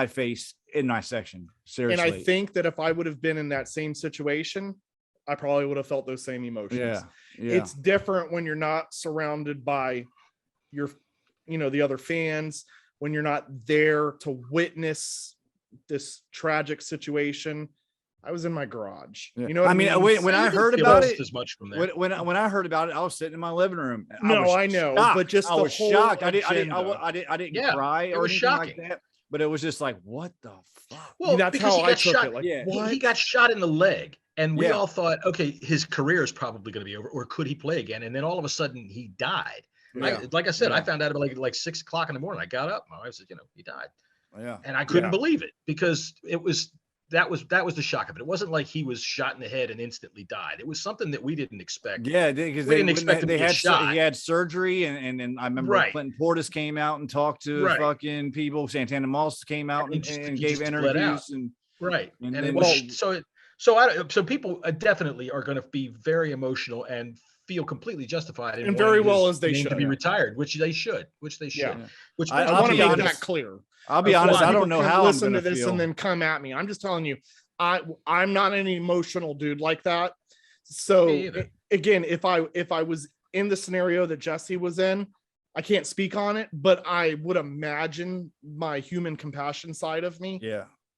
[SPEAKER 5] face in my section. Seriously.
[SPEAKER 7] And I think that if I would have been in that same situation, I probably would have felt those same emotions.
[SPEAKER 5] Yeah.
[SPEAKER 7] It's different when you're not surrounded by the other fans, when you're not there to witness this tragic situation. I was in my garage.
[SPEAKER 5] Yeah.
[SPEAKER 7] You know what I mean?
[SPEAKER 5] When I heard about it,
[SPEAKER 6] as much from there.
[SPEAKER 5] when I heard about it, I was sitting in my living room.
[SPEAKER 7] I know, but just
[SPEAKER 5] I was shocked. I didn't cry or anything
[SPEAKER 6] shocking.
[SPEAKER 5] like that. But it was just like, what the fuck?
[SPEAKER 6] Well,
[SPEAKER 7] that's
[SPEAKER 6] because
[SPEAKER 7] how
[SPEAKER 6] he
[SPEAKER 7] I
[SPEAKER 6] got
[SPEAKER 7] took
[SPEAKER 6] shot.
[SPEAKER 7] it. Like,
[SPEAKER 6] he got shot in the leg, and we all thought, okay, his career is probably going to be over, or could he play again? And then all of a sudden, he died.
[SPEAKER 5] Yeah.
[SPEAKER 6] Like I said, I found out about like 6 o'clock in the morning. I got up. My wife said, he died.
[SPEAKER 5] Yeah,
[SPEAKER 6] and I couldn't believe it, because that was the shock of it. It wasn't like he was shot in the head and instantly died. It was something that we didn't expect.
[SPEAKER 5] Yeah, because
[SPEAKER 6] we didn't expect him to get shot.
[SPEAKER 5] He had surgery, and I remember Clinton Portis came out and talked to fucking people. Santana Moss came out and gave interviews, and
[SPEAKER 6] so people definitely are going to be very emotional and feel completely justified
[SPEAKER 7] and very well as they should
[SPEAKER 6] to be retired, which they should.
[SPEAKER 7] Yeah.
[SPEAKER 6] Which
[SPEAKER 7] I want to make that clear.
[SPEAKER 5] I'll be honest, I don't know how I'm
[SPEAKER 7] listen
[SPEAKER 5] to
[SPEAKER 7] this
[SPEAKER 5] feel.
[SPEAKER 7] And then come at me. I'm just telling you, I'm not an emotional dude like that. So again, if I was in the scenario that Jesse was in, I can't speak on it, but I would imagine my human compassion side of me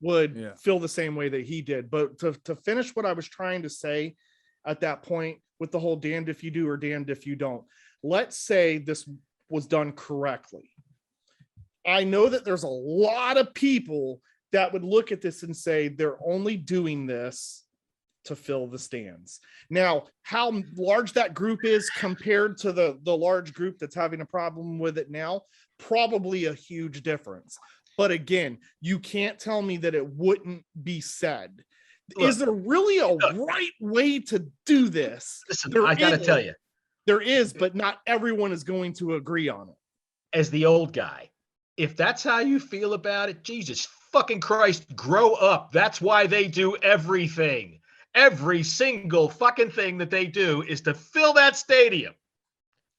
[SPEAKER 7] would feel the same way that he did. But to finish what I was trying to say at that point with the whole damned if you do or damned if you don't, let's say this was done correctly. I know that there's a lot of people that would look at this and say they're only doing this to fill the stands. Now, how large that group is compared to the large group that's having a problem with it now, probably a huge difference. But again, you can't tell me that it wouldn't be said. Look, is there really a right way to do this?
[SPEAKER 6] Listen, I got to tell you.
[SPEAKER 7] There is, but not everyone is going to agree on it.
[SPEAKER 6] As the old guy, if that's how you feel about it, Jesus fucking Christ, grow up. That's why they do everything. Every single fucking thing that they do is to fill that stadium.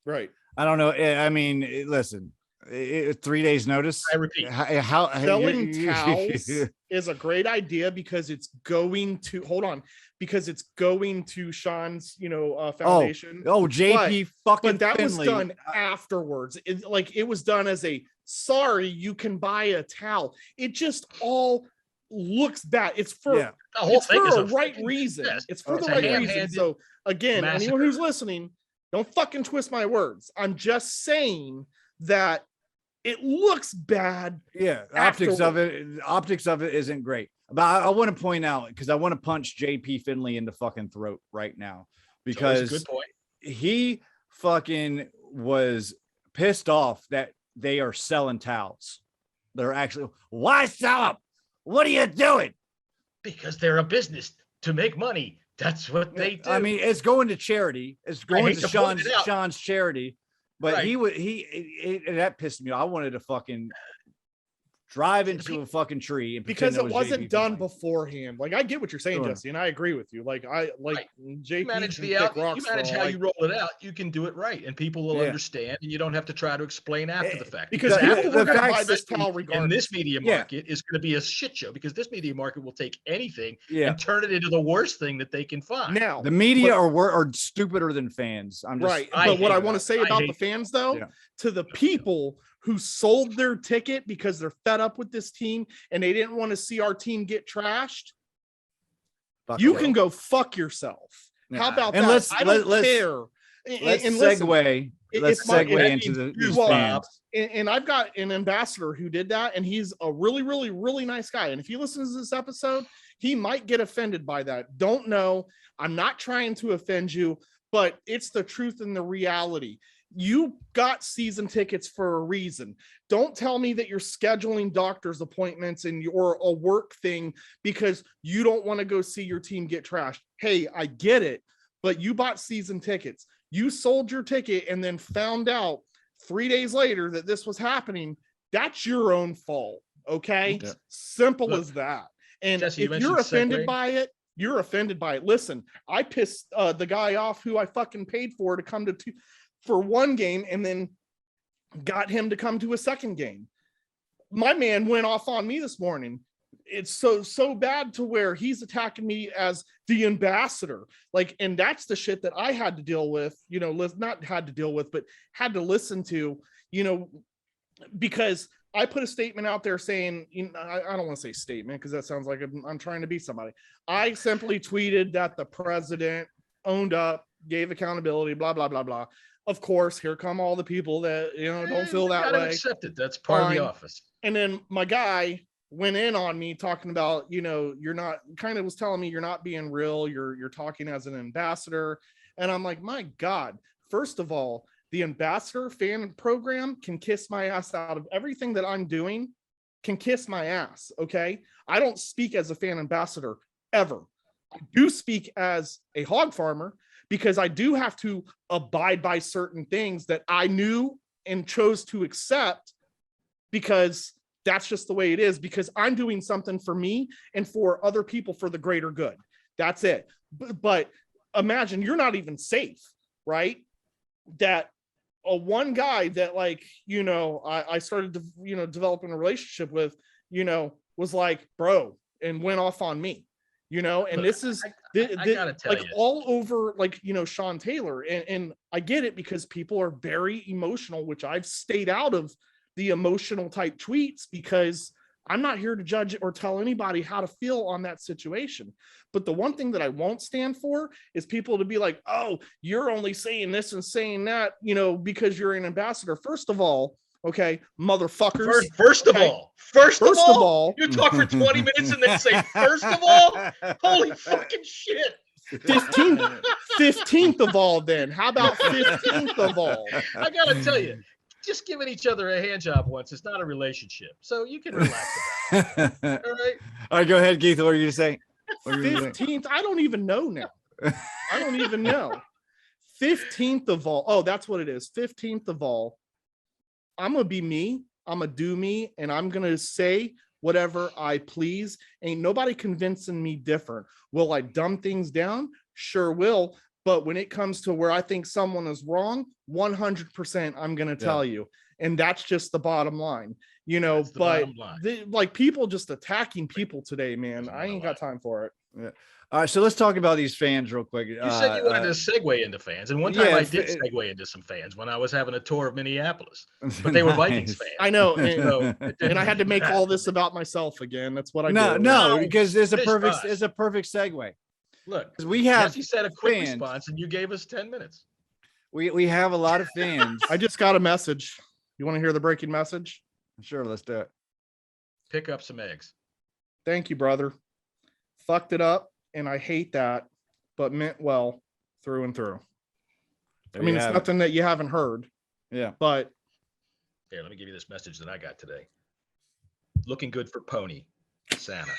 [SPEAKER 7] Right.
[SPEAKER 5] I don't know. I mean, listen, 3 days notice.
[SPEAKER 6] I repeat.
[SPEAKER 5] How
[SPEAKER 7] selling towels is a great idea because it's going to Sean's, foundation.
[SPEAKER 5] JP
[SPEAKER 7] but that Finley was done afterwards. It was done as a sorry, you can buy a towel. It just all looks bad. It's for the whole thing is a right reason. Yes. It's for the right reason. So again, anyone who's listening, don't fucking twist my words. I'm just saying that it looks bad.
[SPEAKER 5] Yeah, optics of it isn't great. But I want to point out, because I want to punch JP Finley in the fucking throat right now, because
[SPEAKER 6] good point.
[SPEAKER 5] He fucking was pissed off that they are selling towels. They're actually, why sell them? What are you doing?
[SPEAKER 6] Because they're a business to make money. That's what they do.
[SPEAKER 5] I mean, it's going to charity. It's going to Sean's charity. But that pissed me off. I wanted to fucking drive into a fucking tree and
[SPEAKER 7] because it
[SPEAKER 5] was
[SPEAKER 7] wasn't
[SPEAKER 5] JP
[SPEAKER 7] done
[SPEAKER 5] Bouye.
[SPEAKER 7] beforehand. Like I get what you're saying,
[SPEAKER 5] Sure.
[SPEAKER 7] Jesse, and I agree with you. Like JP
[SPEAKER 6] You manage
[SPEAKER 7] can
[SPEAKER 6] the
[SPEAKER 7] kick
[SPEAKER 6] out.
[SPEAKER 7] rocks
[SPEAKER 6] You manage
[SPEAKER 7] for all
[SPEAKER 6] how
[SPEAKER 7] I-
[SPEAKER 6] you roll it out. You can do it right, and people will
[SPEAKER 5] Yeah.
[SPEAKER 6] understand, and you don't have to try to explain after the fact.
[SPEAKER 7] because
[SPEAKER 5] The-
[SPEAKER 7] people
[SPEAKER 5] the
[SPEAKER 7] were going to
[SPEAKER 5] facts-
[SPEAKER 7] buy this towel
[SPEAKER 6] in
[SPEAKER 7] regardless.
[SPEAKER 6] this media
[SPEAKER 5] Yeah.
[SPEAKER 6] market is going to be a shit show because this media market will take anything
[SPEAKER 5] Yeah.
[SPEAKER 6] and turn it into the worst thing that they can find.
[SPEAKER 7] Now,
[SPEAKER 5] The media
[SPEAKER 7] but-
[SPEAKER 5] are stupider than fans. I'm just
[SPEAKER 7] right.
[SPEAKER 6] I
[SPEAKER 7] But what
[SPEAKER 6] hate
[SPEAKER 7] I want to
[SPEAKER 6] that.
[SPEAKER 7] say
[SPEAKER 6] I
[SPEAKER 7] about
[SPEAKER 6] hate
[SPEAKER 7] the fans, though,
[SPEAKER 5] Yeah.
[SPEAKER 7] to the people who sold their ticket because they're fed up with this team and they didn't want to see our team get trashed,
[SPEAKER 5] fuck
[SPEAKER 7] you
[SPEAKER 5] it.
[SPEAKER 7] can go fuck yourself.
[SPEAKER 5] Yeah.
[SPEAKER 7] How about
[SPEAKER 5] And
[SPEAKER 7] that?
[SPEAKER 5] let's-
[SPEAKER 7] I don't
[SPEAKER 5] let's-
[SPEAKER 7] care.
[SPEAKER 5] Let's
[SPEAKER 7] And listen,
[SPEAKER 5] segue. Let's
[SPEAKER 7] if my-
[SPEAKER 5] segue
[SPEAKER 7] if-
[SPEAKER 5] into these
[SPEAKER 6] well,
[SPEAKER 5] fans.
[SPEAKER 7] and I've got an ambassador who did that, and he's a really, really, really nice guy. And if he listens to this episode, he might get offended by that. Don't know. I'm not trying to offend you, but it's the truth and the reality. You got season tickets for a reason. Don't tell me that you're scheduling doctor's appointments and you're a work thing because you don't want to go see your team get trashed. Hey, I get it, but you bought season tickets. You sold your ticket and then found out 3 days later that this was happening. That's your own fault. Okay.
[SPEAKER 5] Yeah.
[SPEAKER 7] Simple
[SPEAKER 6] Look,
[SPEAKER 7] as that. And
[SPEAKER 6] Jesse, you
[SPEAKER 7] if
[SPEAKER 6] mentioned
[SPEAKER 7] you're offended
[SPEAKER 6] segue.
[SPEAKER 7] by it, you're offended by it. Listen, I pissed the guy off who I fucking paid for to come for one game and then got him to come to a second game. My man went off on me this morning. It's so bad to where he's attacking me as the ambassador. Like, and that's the shit that I had to deal with, not had to deal with, but had to listen to, because I put a statement out there saying, I don't want to say statement because that sounds like I'm trying to be somebody. I simply tweeted that the president owned up, gave accountability, blah, blah, blah, blah. Of course, here come all the people that, don't feel that way.
[SPEAKER 6] Accept it. That's part of
[SPEAKER 7] Fine.
[SPEAKER 6] the office.
[SPEAKER 7] And then my guy went in on me talking about, you're not, kind of was telling me you're not being real. You're talking as an ambassador. And I'm like, my God, first of all, the ambassador fan program can kiss my ass out of everything that I'm doing, can kiss my ass. Okay. I don't speak as a fan ambassador ever. I do speak as a hog farmer because I do have to abide by certain things that I knew and chose to accept because that's just the way it is, because I'm doing something for me and for other people for the greater good. That's it. But imagine you're not even safe, right? That one guy that I started to, developing a relationship with, was like, bro, and went off on me, and
[SPEAKER 6] Look,
[SPEAKER 7] this is
[SPEAKER 6] I gotta tell you.
[SPEAKER 7] all over, Sean Taylor. And I get it because people are very emotional, which I've stayed out of the emotional type tweets because I'm not here to judge or tell anybody how to feel on that situation. But the one thing that I won't stand for is people to be like, oh, you're only saying this and saying that, because you're an ambassador. First of all, okay, motherfuckers.
[SPEAKER 6] First of
[SPEAKER 7] of all,
[SPEAKER 6] you talk for 20 minutes and then say, first of all, holy fucking shit.
[SPEAKER 7] 15th of all, then. How about 15th of all?
[SPEAKER 6] I gotta tell you, just giving each other a hand job once is not a relationship. So you can relax about it. All right.
[SPEAKER 5] All right, go ahead, Keith. What are you going to say?
[SPEAKER 7] 15th. I don't even know now. I don't even know. 15th of all. Oh, that's what it is. 15th of all. I'm going to be me. I'm going to do me. And I'm going to say whatever I please. Ain't nobody convincing me different. Will I dumb things down? Sure will. But when it comes to where I think someone is wrong, 100% I'm going to tell you. And that's just the bottom line, but people just attacking people today, man. I ain't got time for it.
[SPEAKER 5] Yeah. All right. So let's talk about these fans real quick.
[SPEAKER 6] You said you wanted to segue into fans. And one time I did segue into some fans when I was having a tour of Minneapolis, but they were Vikings fans.
[SPEAKER 7] I know. And I had to make all this about myself again. That's what I do.
[SPEAKER 5] No, because it's a perfect segue.
[SPEAKER 6] Look,
[SPEAKER 5] we have
[SPEAKER 6] Jesse said a quick
[SPEAKER 5] fans.
[SPEAKER 6] response and you gave us 10 minutes.
[SPEAKER 5] We have a lot of fans.
[SPEAKER 7] I just got a message. You want to hear the breaking message?
[SPEAKER 5] Sure, let's do it.
[SPEAKER 6] Pick up some eggs.
[SPEAKER 7] Thank you, brother. Fucked it up, and I hate that, but meant well through and through.
[SPEAKER 5] There
[SPEAKER 7] I mean,
[SPEAKER 5] you
[SPEAKER 7] it's
[SPEAKER 5] have
[SPEAKER 7] nothing that you haven't heard.
[SPEAKER 5] Yeah.
[SPEAKER 7] But
[SPEAKER 6] here, let me give you this message that I got today. Looking good for Pony, Santa.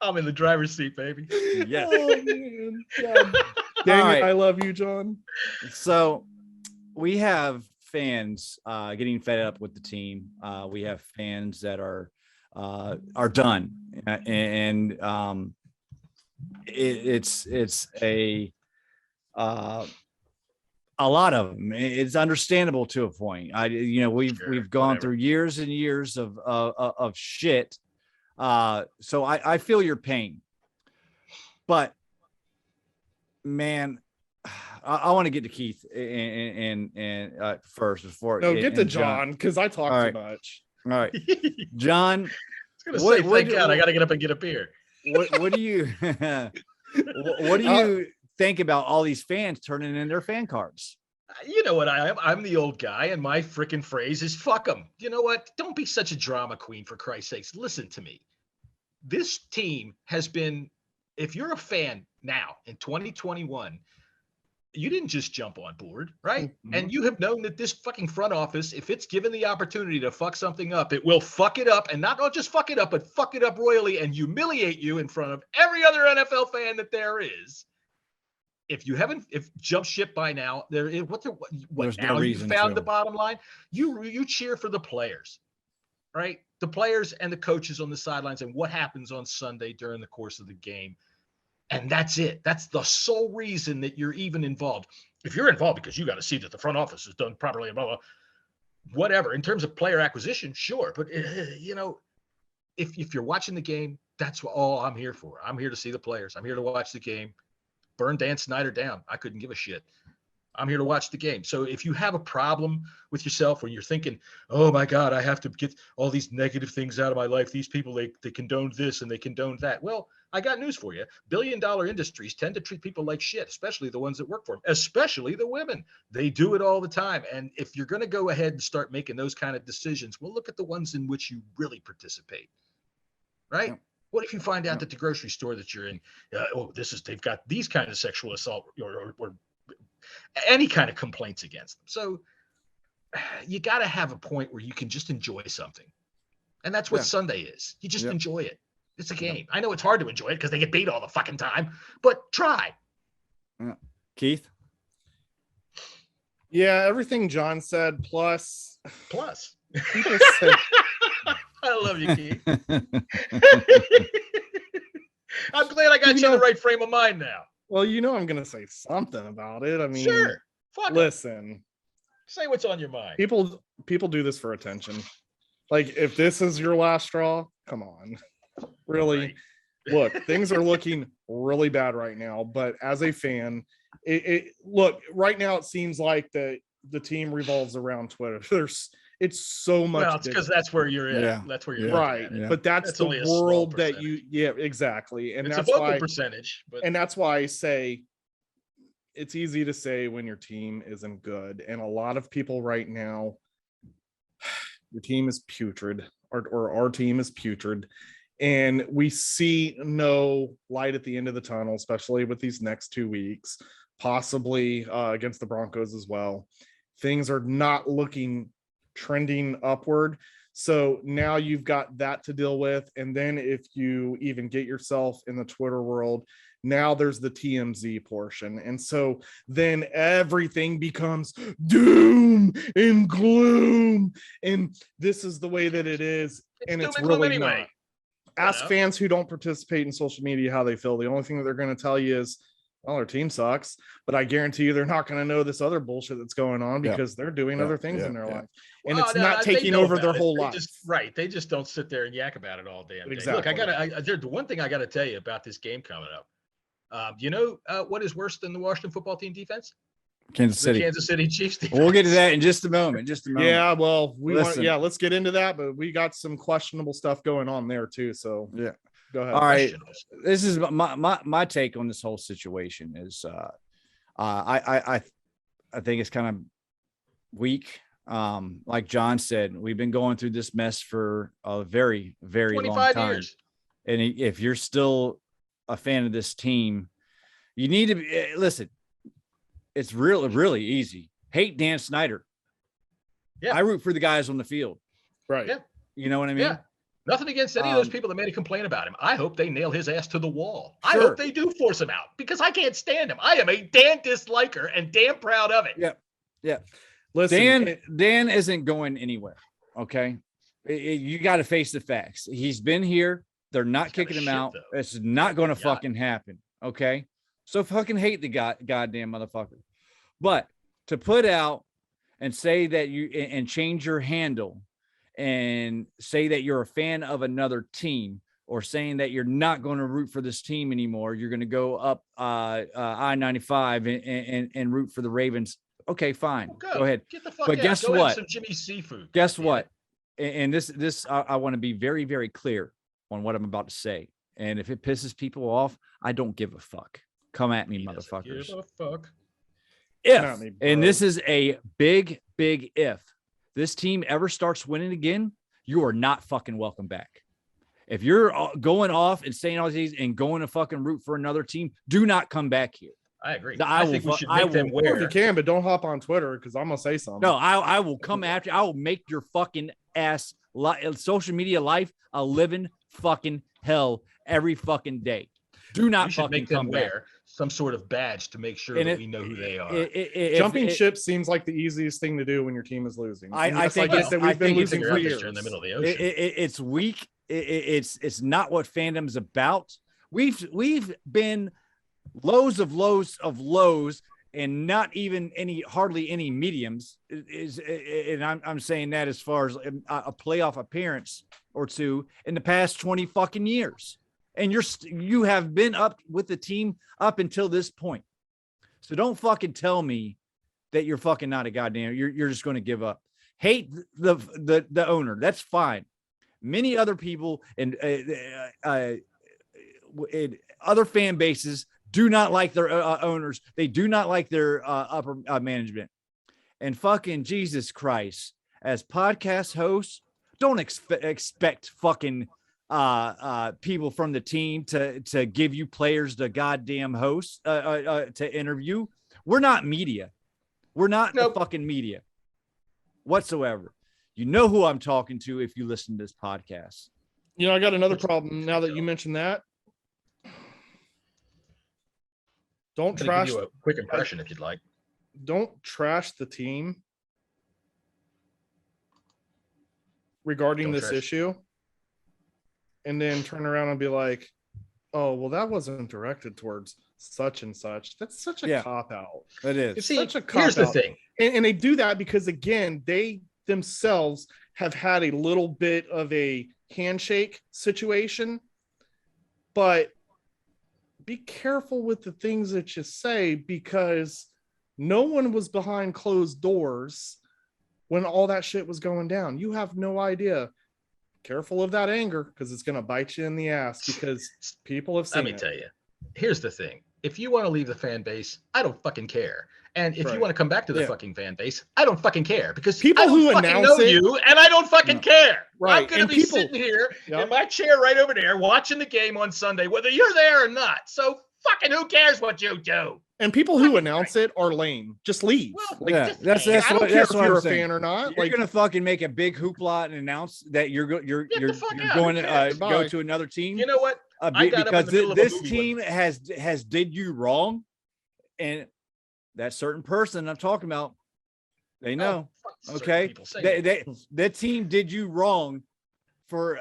[SPEAKER 6] I'm in the driver's seat, baby.
[SPEAKER 5] Yes.
[SPEAKER 7] Oh, man. God. Dang it, I love you, John.
[SPEAKER 5] So we have fans getting fed up with the team. We have fans that are done, and it's a lot of them. It's understandable to a point. We've gone through years and years of shit. So I feel your pain, but man, I want to get to Keith and first before.
[SPEAKER 7] Get to John because I talk too much.
[SPEAKER 5] All right, John.
[SPEAKER 6] I was gonna say, thank God, I got to get up and get a beer.
[SPEAKER 5] What do you what do you think about all these fans turning in their fan cards?
[SPEAKER 6] You know what I am? I'm the old guy, and my freaking phrase is "fuck them." You know what? Don't be such a drama queen, for Christ's sakes. Listen to me. This team has been. If you're a fan now in 2021. You didn't just jump on board, right? Mm-hmm. And you have known that this fucking front office, if it's given the opportunity to fuck something up, it will fuck it up, and not just fuck it up, but fuck it up royally and humiliate you in front of every other NFL fan that there is. If jump ship by now, there's now
[SPEAKER 5] no
[SPEAKER 6] you found the bottom line. You cheer for the players, right? The players and the coaches on the sidelines and what happens on Sunday during the course of the game. And that's it. That's the sole reason that you're even involved. If you're involved because you got to see that the front office is done properly, blah, blah, whatever. In terms of player acquisition, sure. But, if you're watching the game, that's all I'm here for. I'm here to see the players. I'm here to watch the game. Burn Dan Snyder down. I couldn't give a shit. I'm here to watch the game. So if you have a problem with yourself or you're thinking, oh my God, I have to get all these negative things out of my life. These people, they condone this and they condone that. Well, I got news for you. billion-dollar industries tend to treat people like shit, especially the ones that work for them, especially the women. They do it all the time. And if you're going to go ahead and start making those kind of decisions, well, look at the ones in which you really participate, right? Yeah. What if you find out that the grocery store that you're in, they've got these kind of sexual assault or any kind of complaints against them. So you got to have a point where you can just enjoy something. And that's what Sunday is. You just enjoy it. It's a game. I know it's hard to enjoy it because they get beat all the fucking time, but try.
[SPEAKER 5] Keith?
[SPEAKER 7] Yeah, everything John said, plus.
[SPEAKER 6] People said, I love you, Keith. I'm glad I got you in the right frame of mind now.
[SPEAKER 7] Well, I'm going to say something about it. I mean,
[SPEAKER 6] sure.
[SPEAKER 7] Listen.
[SPEAKER 6] Say what's on your mind.
[SPEAKER 7] People do this for attention. Like, if this is your last straw, come on. Really? Right. Look, things are looking really bad right now. But as a fan, look, right now it seems like the team revolves around Twitter. It's so much.
[SPEAKER 6] Well, it's because that's where you're in. Yeah. That's where you're
[SPEAKER 7] right.
[SPEAKER 6] Yeah.
[SPEAKER 7] But that's the world that exactly. And
[SPEAKER 6] it's
[SPEAKER 7] that's
[SPEAKER 6] a vocal
[SPEAKER 7] why,
[SPEAKER 6] percentage. But...
[SPEAKER 7] And that's why I say it's easy to say when your team isn't good. And a lot of people right now, your team is putrid, or our team is putrid. And we see no light at the end of the tunnel, especially with these next 2 weeks, possibly against the Broncos as well. Things are not looking trending upward. So now you've got that to deal with. And then if you even get yourself in the Twitter world, now there's the TMZ portion. And so then everything becomes doom and gloom. And this is the way that it is. And it's really not. Ask fans who don't participate in social media how they feel. The only thing that they're going to tell you is, well, our team sucks, but I guarantee you they're not going to know this other bullshit that's going on because they're doing other things in their life. And it's not taking over their whole life.
[SPEAKER 6] They just don't sit there and yak about it all damn day. Exactly. Look, there's one thing I got to tell you about this game coming up. What is worse than the Washington football team defense?
[SPEAKER 5] Kansas City
[SPEAKER 6] Chiefs defense.
[SPEAKER 5] We'll get to that in just a moment.
[SPEAKER 7] Yeah, well, let's get into that, but we got some questionable stuff going on there too. So
[SPEAKER 5] yeah.
[SPEAKER 7] Go ahead.
[SPEAKER 5] All right. This is my take on this whole situation is I think it's kind of weak. Like John said, we've been going through this mess for a very, very long time. Years. And if you're still a fan of this team, you need to listen. It's really easy. Hate Dan Snyder. Yeah. I root for the guys on the field.
[SPEAKER 7] Right.
[SPEAKER 6] Yeah.
[SPEAKER 5] You know what I mean?
[SPEAKER 6] Yeah. Nothing against any of those people that made a complaint about him. I hope they nail his ass to the wall. Sure. I hope they do force him out because I can't stand him. I am a Dan disliker and damn proud of it.
[SPEAKER 5] Yeah. Yeah.
[SPEAKER 7] Listen,
[SPEAKER 5] Dan isn't going anywhere. Okay. You got to face the facts. He's been here. They're not kicking him out.
[SPEAKER 6] Though.
[SPEAKER 5] It's not going to fucking happen. Okay. So fucking hate the goddamn motherfucker. But to put out and say that and change your handle and say that you're a fan of another team, or saying that you're not going to root for this team anymore, you're going to go up I-95 and root for the Ravens. Okay, fine. Go ahead.
[SPEAKER 6] Get the fuck
[SPEAKER 5] but
[SPEAKER 6] out.
[SPEAKER 5] guess
[SPEAKER 6] Go
[SPEAKER 5] what?
[SPEAKER 6] Some Jimmy's seafood.
[SPEAKER 5] Guess what? And this I want to be very, very clear on what I'm about to say. And if it pisses people off, I don't give a fuck. Come at me, motherfuckers.
[SPEAKER 6] Give a fuck.
[SPEAKER 5] If, and this is a big, big if, this team ever starts winning again, you are not fucking welcome back. If you're going off and saying all these and going to fucking root for another team, do not come back here.
[SPEAKER 6] I agree. I think we should make them wear.
[SPEAKER 7] You can, but don't hop on Twitter because I'm gonna say something.
[SPEAKER 5] No, I will come after. I will make your fucking ass social media life a living fucking hell every fucking day. Do not fucking
[SPEAKER 6] make them
[SPEAKER 5] come
[SPEAKER 6] wear
[SPEAKER 5] back.
[SPEAKER 6] Some sort of badge to make sure that we know who they are.
[SPEAKER 7] Jumping ship seems like the easiest thing to do when your team is losing.
[SPEAKER 5] I think
[SPEAKER 7] that we've been losing for years.
[SPEAKER 6] In the middle of the ocean.
[SPEAKER 5] It's weak. It's not what fandom's about. We've been lows of lows and not even hardly any mediums and I'm saying that as far as a playoff appearance or two in the past 20 fucking years. And you have been up with the team up until this point. So don't fucking tell me that you're fucking not a goddamn, you're just going to give up. Hate the owner. That's fine. Many other people and other fan bases do not like their owners. They do not like their upper management. And fucking Jesus Christ, as podcast hosts, don't expect fucking people from the team to give you players the goddamn host to interview. We're not media. We're not the fucking media whatsoever. You know who I'm talking to if you listen to this podcast.
[SPEAKER 7] You know, I got another problem now that you mentioned that. Don't trash.
[SPEAKER 6] Give you a quick impression if you'd like.
[SPEAKER 7] Don't trash the team regarding this issue, and then turn around and be like, "Oh, well, that wasn't directed towards such and such." That's such a cop out.
[SPEAKER 5] It is.
[SPEAKER 7] It's such a cop out.
[SPEAKER 6] Here's the thing,
[SPEAKER 7] and they do that because again, they themselves have had a little bit of a handshake situation, but be careful with the things that you say because no one was behind closed doors when all that shit was going down. You have no idea. Careful of that anger because it's going to bite you in the ass because people have seen it.
[SPEAKER 6] Let me tell you, here's the thing. If you want to leave the fan base, I don't fucking care. And if you want to come back to the fucking fan base, I don't fucking care because
[SPEAKER 7] people who announce
[SPEAKER 6] you and I don't fucking care.
[SPEAKER 7] Right.
[SPEAKER 6] I'm going to be sitting here in my chair right over there watching the game on Sunday, whether you're there or not. So fucking who cares what you do?
[SPEAKER 7] And people who announce it are lame. Just leave.
[SPEAKER 6] Well,
[SPEAKER 5] that's
[SPEAKER 7] I don't care if
[SPEAKER 5] what
[SPEAKER 7] you're
[SPEAKER 5] I'm
[SPEAKER 7] a
[SPEAKER 5] saying.
[SPEAKER 7] fan or not.
[SPEAKER 5] You're gonna fucking make a big hoopla and announce that you're going to go to another team.
[SPEAKER 6] You know what?
[SPEAKER 5] Because this team has did you wrong, and that certain person I'm talking about, they know. Okay, that team did you wrong for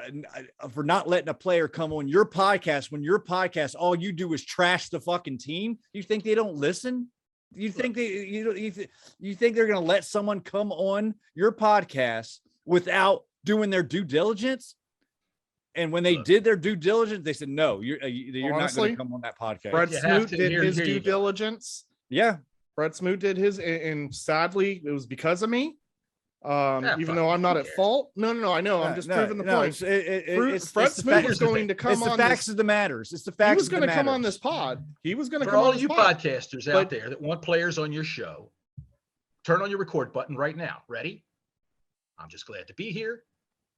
[SPEAKER 5] not letting a player come on your podcast when your podcast all you do is trash the fucking team. You think they don't listen? You think you think they're going to let someone come on your podcast without doing their due diligence? And when they did their due diligence, they said, no, you're not going to come on that podcast.
[SPEAKER 7] Fred Smoot did his due diligence.
[SPEAKER 5] Yeah.
[SPEAKER 7] Fred Smoot did his, and sadly, it was because of me. Even though I'm not at fault. No, I know. I'm just proving the point. Fred Smoot was going to come on.
[SPEAKER 5] It's the facts of the matters. It's the facts.
[SPEAKER 7] He was going to come on this pod. He was going to come on this pod.
[SPEAKER 6] For all you podcasters out there that want players on your show, turn on your record button right now. Ready? I'm just glad to be here.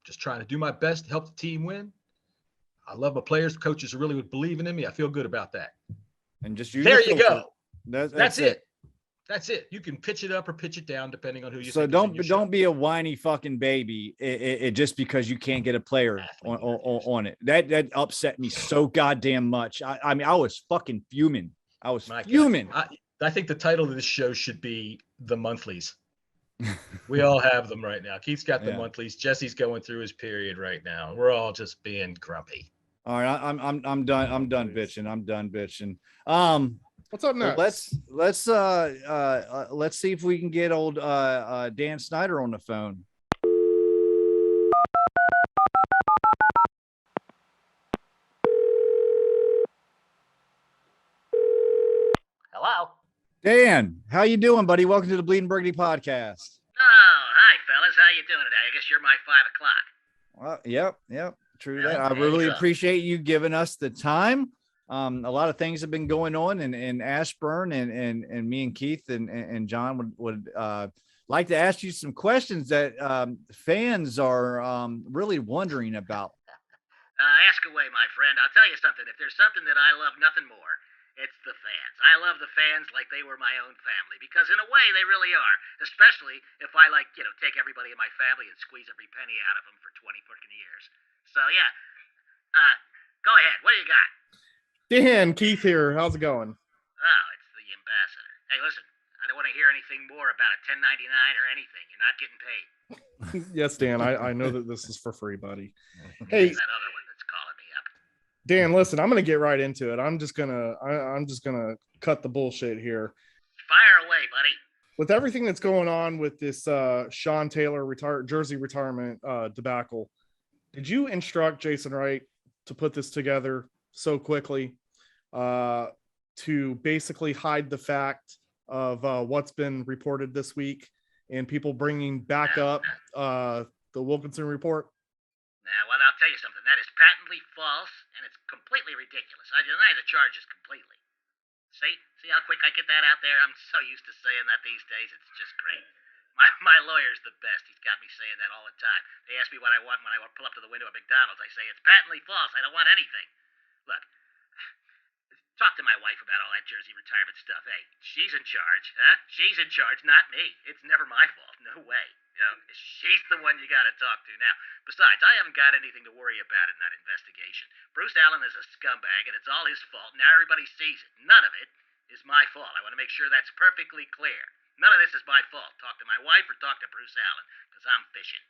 [SPEAKER 6] Just trying to do my best to help the team win. I love my players. The coaches are really believing in me. I feel good about that.
[SPEAKER 5] And just
[SPEAKER 6] there you go.
[SPEAKER 5] That's it.
[SPEAKER 6] That's it. You can pitch it up or pitch it down depending on who you.
[SPEAKER 5] So don't be a whiny fucking baby. It just because you can't get a player on it. That upset me so goddamn much. I mean, I was fucking fuming. I was fuming.
[SPEAKER 6] I think the title of this show should be The Monthlies. We all have them right now. Keith's got the
[SPEAKER 5] Yeah.
[SPEAKER 6] monthlies. Jesse's going through his period right now. We're all just being grumpy.
[SPEAKER 5] All right, I'm done. I'm done bitching. I'm done bitching.
[SPEAKER 7] What's up
[SPEAKER 5] Well,
[SPEAKER 7] next?
[SPEAKER 5] let's see if we can get old Dan Snyder on the phone.
[SPEAKER 3] Hello?
[SPEAKER 5] Dan, how you doing, buddy? Welcome to the Bleeding Burgundy podcast.
[SPEAKER 3] Oh, hi, fellas. How you doing today? I guess you're my 5 o'clock.
[SPEAKER 5] Yep. True that. I
[SPEAKER 3] Okay,
[SPEAKER 5] really
[SPEAKER 3] so-
[SPEAKER 5] appreciate you giving us the time. A lot of things have been going on in Ashburn, and me and Keith and John would like to ask you some questions that fans are really wondering about.
[SPEAKER 3] Ask away, my friend. I'll tell you something. If there's something that I love nothing more, it's the fans. I love the fans like they were my own family, because in a way they really are, especially if I take everybody in my family and squeeze every penny out of them for 20 freaking years. So yeah, go ahead. What do you got?
[SPEAKER 7] Dan, Keith here. How's it going?
[SPEAKER 3] Oh, it's the ambassador. Hey, listen, I don't want to hear anything more about a 1099 or anything. You're not getting paid.
[SPEAKER 7] Yes, Dan. I know that this is for free, buddy. Hey,
[SPEAKER 3] That other one that's calling me up.
[SPEAKER 7] Dan, listen, I'm gonna get right into it. I'm just gonna cut the bullshit here.
[SPEAKER 3] Fire away, buddy.
[SPEAKER 7] With everything that's going on with this Sean Taylor jersey retirement debacle, did you instruct Jason Wright to put this together so quickly to basically hide the fact of what's been reported this week and people bringing back up the Wilkinson report?
[SPEAKER 3] Now, well, I'll tell you something. That is patently false, and it's completely ridiculous. I deny the charges completely. See how quick I get that out there? I'm so used to saying that these days. It's just great. My lawyer's the best. He's got me saying that all the time. They ask me what I want when I pull up to the window at McDonald's. I say, it's patently false. I don't want anything. Look, talk to my wife about all that jersey retirement stuff. Hey, she's in charge, huh? She's in charge, not me. It's never my fault. No way. She's the one you got to talk to now. Besides, I haven't got anything to worry about in that investigation. Bruce Allen is a scumbag, and it's all his fault. Now everybody sees it. None of it is my fault. I want to make sure that's perfectly clear. None of this is my fault. Talk to my wife or talk to Bruce Allen, because I'm fishing.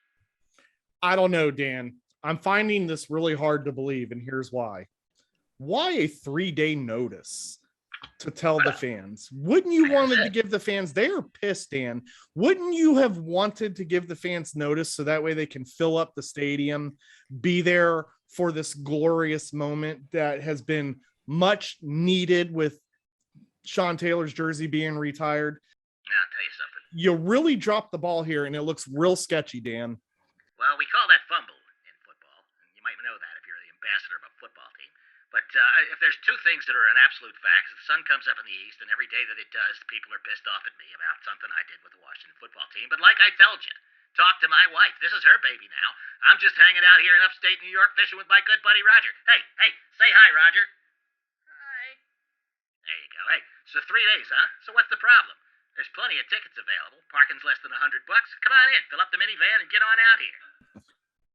[SPEAKER 7] I don't know, Dan. I'm finding this really hard to believe, and here's why. Why a 3-day notice to tell the fans? Wouldn't you wanted to give the fans, they are pissed, Dan. Wouldn't you have wanted to give the fans notice so that way they can fill up the stadium, be there for this glorious moment that has been much needed with Sean Taylor's jersey being retired?
[SPEAKER 3] I'll tell you something.
[SPEAKER 7] You really dropped the ball here, and it looks real sketchy, Dan.
[SPEAKER 3] Well, we call that fumble in football. You might know that if you're the ambassador of a football team. But if there's two things that are an absolute fact, the sun comes up in the east, and every day that it does, people are pissed off at me about something I did with the Washington football team. But like I told you, talk to my wife. This is her baby now. I'm just hanging out here in upstate New York fishing with my good buddy Roger. Hey, say hi, Roger. Hi. There you go. Hey, so 3 days, huh? So what's the problem? There's plenty of tickets available. Parking's less than $100. Come on in, fill up the minivan, and get on out here.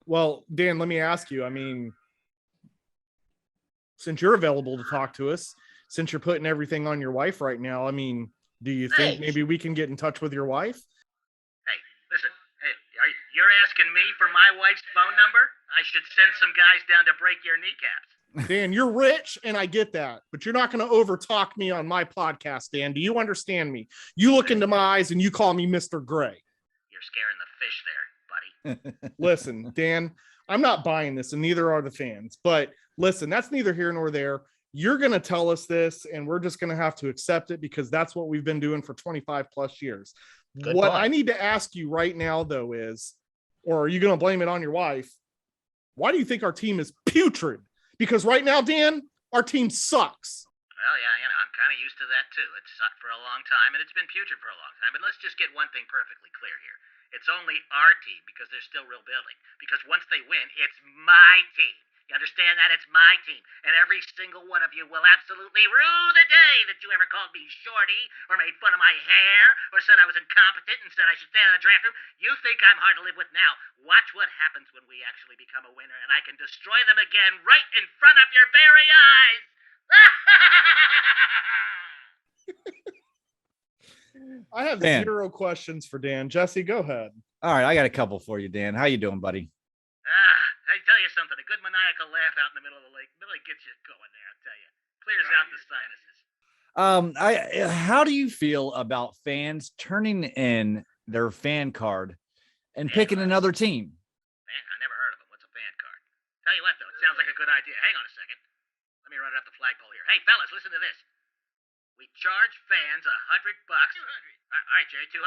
[SPEAKER 7] Well, Dan, let me ask you. I mean, since you're available to talk to us, since you're putting everything on your wife right now, I mean, do you think maybe we can get in touch with your wife?
[SPEAKER 3] Hey, listen. Hey, you're asking me for my wife's phone number? I should send some guys down to break your kneecaps.
[SPEAKER 7] Dan, you're rich, and I get that, but you're not going to overtalk me on my podcast, Dan. Do you understand me? You look into my eyes and you call me Mr. Gray.
[SPEAKER 3] You're scaring the fish there, buddy.
[SPEAKER 7] Listen, Dan, I'm not buying this, and neither are the fans. But listen, that's neither here nor there. You're going to tell us this, and we're just going to have to accept it because that's what we've been doing for 25 plus years.
[SPEAKER 6] Good
[SPEAKER 7] What
[SPEAKER 6] point.
[SPEAKER 7] I need to ask you right now, though, is, or are you going to blame it on your wife? Why do you think our team is putrid? Because right now, Dan, our team sucks.
[SPEAKER 3] Well, yeah, I'm kind of used to that, too. It sucked for a long time, and it's been putrid for a long time. But let's just get one thing perfectly clear here. It's only our team because there's still real building. Because once they win, it's my team. You understand that? It's my team. And every single one of you will absolutely rue the day that you ever called me shorty or made fun of my hair or said I was incompetent and said I should stay in the draft room. You think I'm hard to live with now. Watch what happens when we actually become a winner and I can destroy them again right in front of your very eyes.
[SPEAKER 7] I have
[SPEAKER 5] Dan.
[SPEAKER 7] 0 questions for Dan. Jesse, go ahead.
[SPEAKER 5] All right, I got a couple for you, Dan. How you doing, buddy?
[SPEAKER 3] I tell you something. A good maniacal laugh out in the middle of the lake really gets you going there, I tell you. Clears out the sinuses.
[SPEAKER 5] How do you feel about fans turning in their fan card and
[SPEAKER 3] Fan
[SPEAKER 5] picking
[SPEAKER 3] card?
[SPEAKER 5] another team?
[SPEAKER 3] Man, I never heard of them. What's a fan card? Tell you what, though, it sounds like a good idea. Hang on a second. Let me run it up the flagpole here. Hey, fellas, listen to this. We charge fans $100. All right, Jerry, $200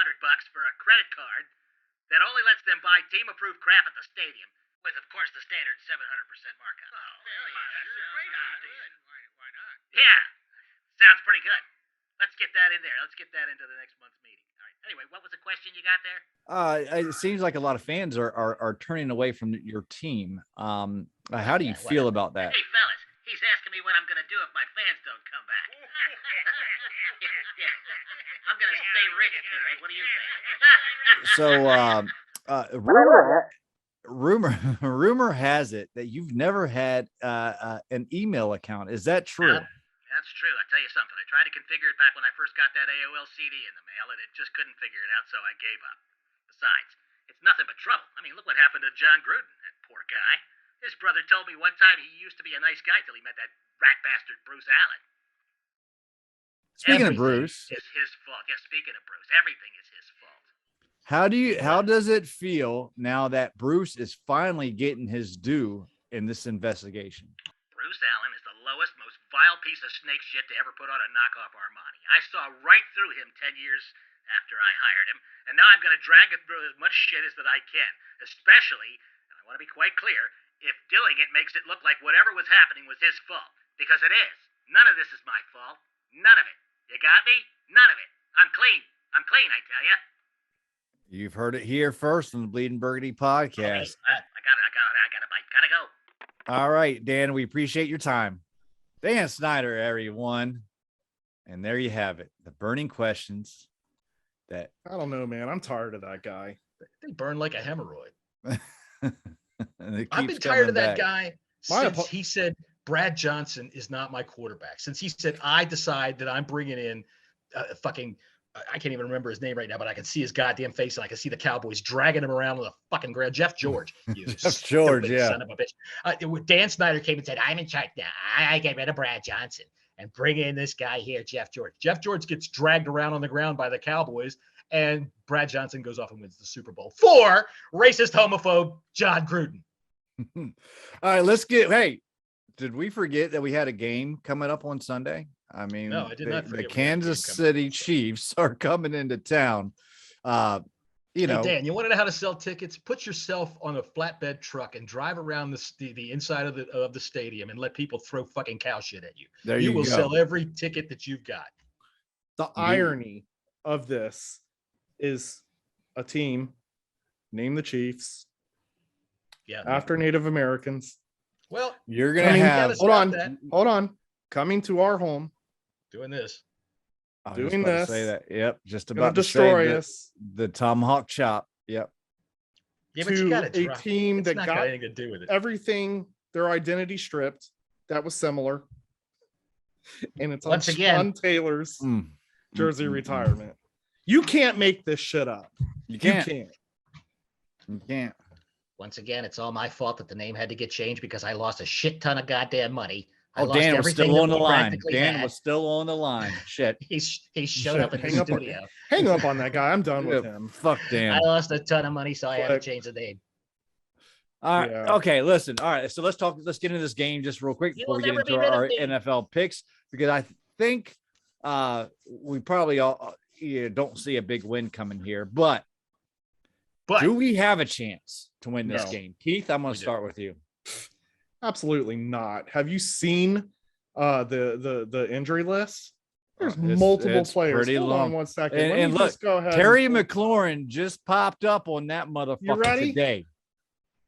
[SPEAKER 3] for a credit card that only lets them buy team-approved crap at the stadium, with, of course, the standard 700% markup. Oh, hell yeah. That's a great idea. Why not? Yeah. Sounds pretty good. Let's get that in there. Let's get that into the next month's meeting. All right. Anyway, what was the question you got there?
[SPEAKER 5] It seems like a lot of fans are turning away from your team. How do you feel about that?
[SPEAKER 3] Hey, fellas, he's asking me what I'm going to do if my fans don't come back. yeah. I'm going to stay rich, right? What do you think?
[SPEAKER 5] Rumor has it that you've never had an email account. Is that true?
[SPEAKER 3] That's true. I tell you something. I tried to configure it back when I first got that AOL CD in the mail, and it just couldn't figure it out, so I gave up. Besides, it's nothing but trouble. I mean, look what happened to Jon Gruden, that poor guy. His brother told me one time he used to be a nice guy till he met that rat bastard Bruce Allen.
[SPEAKER 5] Speaking of
[SPEAKER 3] Everything
[SPEAKER 5] Bruce,
[SPEAKER 3] is his fault. Yeah, speaking of Bruce, everything is his fault.
[SPEAKER 5] how does it feel now that Bruce is finally getting his due in this investigation?
[SPEAKER 3] Bruce Allen is the lowest, most vile piece of snake shit to ever put on a knockoff Armani. I saw right through him 10 years after I hired him, and now I'm going to drag it through as much shit as that I can, especially, and I want to be quite clear, if doing it makes it look like whatever was happening was his fault, because it is. None of this is my fault. None of it. You got me? None of it. I'm clean. I'm clean, I tell you.
[SPEAKER 5] You've heard it here first on the Bleeding Burgundy podcast.
[SPEAKER 3] I got a bite. Gotta go.
[SPEAKER 5] All right, Dan, we appreciate your time. Dan Snyder, everyone. And there you have it. The burning questions that
[SPEAKER 7] I don't know, man. I'm tired of that guy.
[SPEAKER 6] They burn like a hemorrhoid.
[SPEAKER 5] I've
[SPEAKER 6] I've been tired of that guy since he said Brad Johnson is not my quarterback. Since he said, I decide that I'm bringing in I can't even remember his name right now, but I can see his goddamn face and I can see the Cowboys dragging him around on the fucking ground. Jeff George.
[SPEAKER 5] Jeff George, yeah.
[SPEAKER 6] Son of a bitch. Dan Snyder came and said, I'm in charge now. I get rid of Brad Johnson and bring in this guy here, Jeff George. Jeff George gets dragged around on the ground by the Cowboys, and Brad Johnson goes off and wins the Super Bowl for racist homophobe Jon Gruden.
[SPEAKER 5] All right, hey, did we forget that we had a game coming up on Sunday? I mean,
[SPEAKER 6] no, I did not forget
[SPEAKER 5] the Kansas City Chiefs are coming into town. Dan,
[SPEAKER 6] you want to know how to sell tickets? Put yourself on a flatbed truck and drive around the inside of the stadium and let people throw fucking cow shit at you. You will sell every ticket that you've got.
[SPEAKER 7] The irony of this is a team named the Chiefs.
[SPEAKER 6] Yeah.
[SPEAKER 7] After Native Americans.
[SPEAKER 6] Well,
[SPEAKER 5] you're going to have
[SPEAKER 7] hold on. Coming to our home.
[SPEAKER 6] Doing this.
[SPEAKER 7] Doing this.
[SPEAKER 5] Say that. Yep. Just about to
[SPEAKER 7] destroy us.
[SPEAKER 5] The tomahawk chop. Yep.
[SPEAKER 6] Yeah, but you got
[SPEAKER 7] a team that got
[SPEAKER 6] anything to do with it.
[SPEAKER 7] Everything, their identity stripped. That was similar. And it's
[SPEAKER 3] Once
[SPEAKER 7] on
[SPEAKER 3] again,
[SPEAKER 7] Sean Taylor's jersey retirement. You can't make this shit up.
[SPEAKER 5] You can't.
[SPEAKER 7] You can't.
[SPEAKER 3] Once again, it's all my fault that the name had to get changed because I lost a shit ton of goddamn money.
[SPEAKER 5] Dan was still on the line. Dan was still on the line. Shit.
[SPEAKER 3] He showed up in the studio.
[SPEAKER 7] Hang up on that guy. I'm done with him.
[SPEAKER 5] Fuck Dan.
[SPEAKER 3] I lost a ton of money, so I had to change the name.
[SPEAKER 5] All right. Yeah. Okay. Listen. All right. So let's get into this game just real quick before we get into our NFL picks, because I think we probably all don't see a big win coming here, but do we have a chance to win this game? Keith, I'm going to start with you.
[SPEAKER 7] Absolutely not. Have you seen the injury list? There's multiple players.
[SPEAKER 5] Pretty
[SPEAKER 7] Hold
[SPEAKER 5] long.
[SPEAKER 7] on one second.
[SPEAKER 5] And look, go ahead. Terry McLaurin just popped up on that motherfucker today.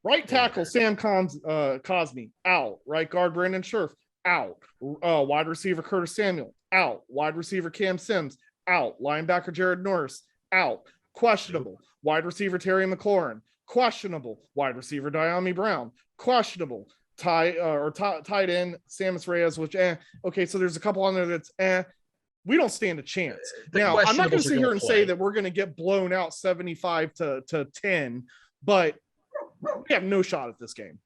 [SPEAKER 7] Right tackle Sam Cosmi out. Right guard Brandon Scherf out. Wide receiver Curtis Samuel out. Wide receiver Cam Sims out. Linebacker Jared Norris out. Questionable. Wide receiver Terry McLaurin questionable. Wide receiver Diami Brown questionable. Tight end Samus Reyes, which okay, so there's a couple on there that's we don't stand a chance.
[SPEAKER 6] The
[SPEAKER 7] Now, I'm not going
[SPEAKER 6] questionables
[SPEAKER 7] to
[SPEAKER 6] are
[SPEAKER 7] sit here
[SPEAKER 6] gonna
[SPEAKER 7] and
[SPEAKER 6] play.
[SPEAKER 7] say that we're going to get blown out 75 to 10, but we have no shot at this game.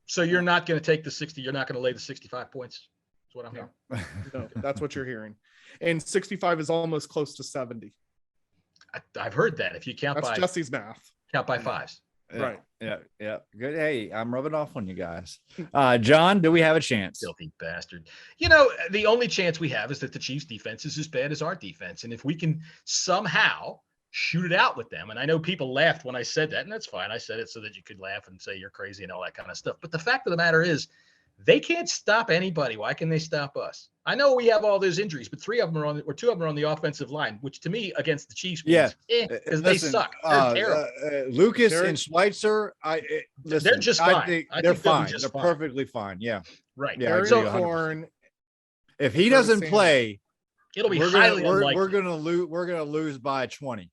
[SPEAKER 6] So you're not going to take the 60. You're not going to lay the 65 points. That's what I'm hearing.
[SPEAKER 7] No, that's what you're hearing. And 65 is almost close to 70.
[SPEAKER 6] I've heard that. If you count
[SPEAKER 7] That's
[SPEAKER 6] by
[SPEAKER 7] Jesse's math.
[SPEAKER 6] count by fives.
[SPEAKER 7] Right.
[SPEAKER 5] Yeah. Good. Hey, I'm rubbing off on you guys. John, do we have a chance?
[SPEAKER 6] Filthy bastard. You know, the only chance we have is that the Chiefs defense is as bad as our defense. And if we can somehow shoot it out with them, and I know people laughed when I said that, and that's fine. I said it so that you could laugh and say you're crazy and all that kind of stuff. But the fact of the matter is, they can't stop anybody. Why can they stop us? I know we have all those injuries, but 2 of them are on the offensive line, which to me against the Chiefs,
[SPEAKER 5] Yeah,
[SPEAKER 6] because they suck. They're terrible.
[SPEAKER 5] Lucas and Schweitzer,
[SPEAKER 6] they're just fine.
[SPEAKER 5] I think
[SPEAKER 6] they're
[SPEAKER 5] fine.
[SPEAKER 6] just
[SPEAKER 5] They're
[SPEAKER 6] fine.
[SPEAKER 5] perfectly fine. Yeah.
[SPEAKER 6] Right.
[SPEAKER 5] Yeah, I
[SPEAKER 7] Terry
[SPEAKER 5] agree 100%.
[SPEAKER 7] McLaurin,
[SPEAKER 5] If he doesn't
[SPEAKER 7] Sanders.
[SPEAKER 5] play,
[SPEAKER 6] It'll be
[SPEAKER 5] we're
[SPEAKER 6] highly
[SPEAKER 5] gonna,
[SPEAKER 6] unlikely.
[SPEAKER 5] we're gonna lose. We're gonna lose by 20.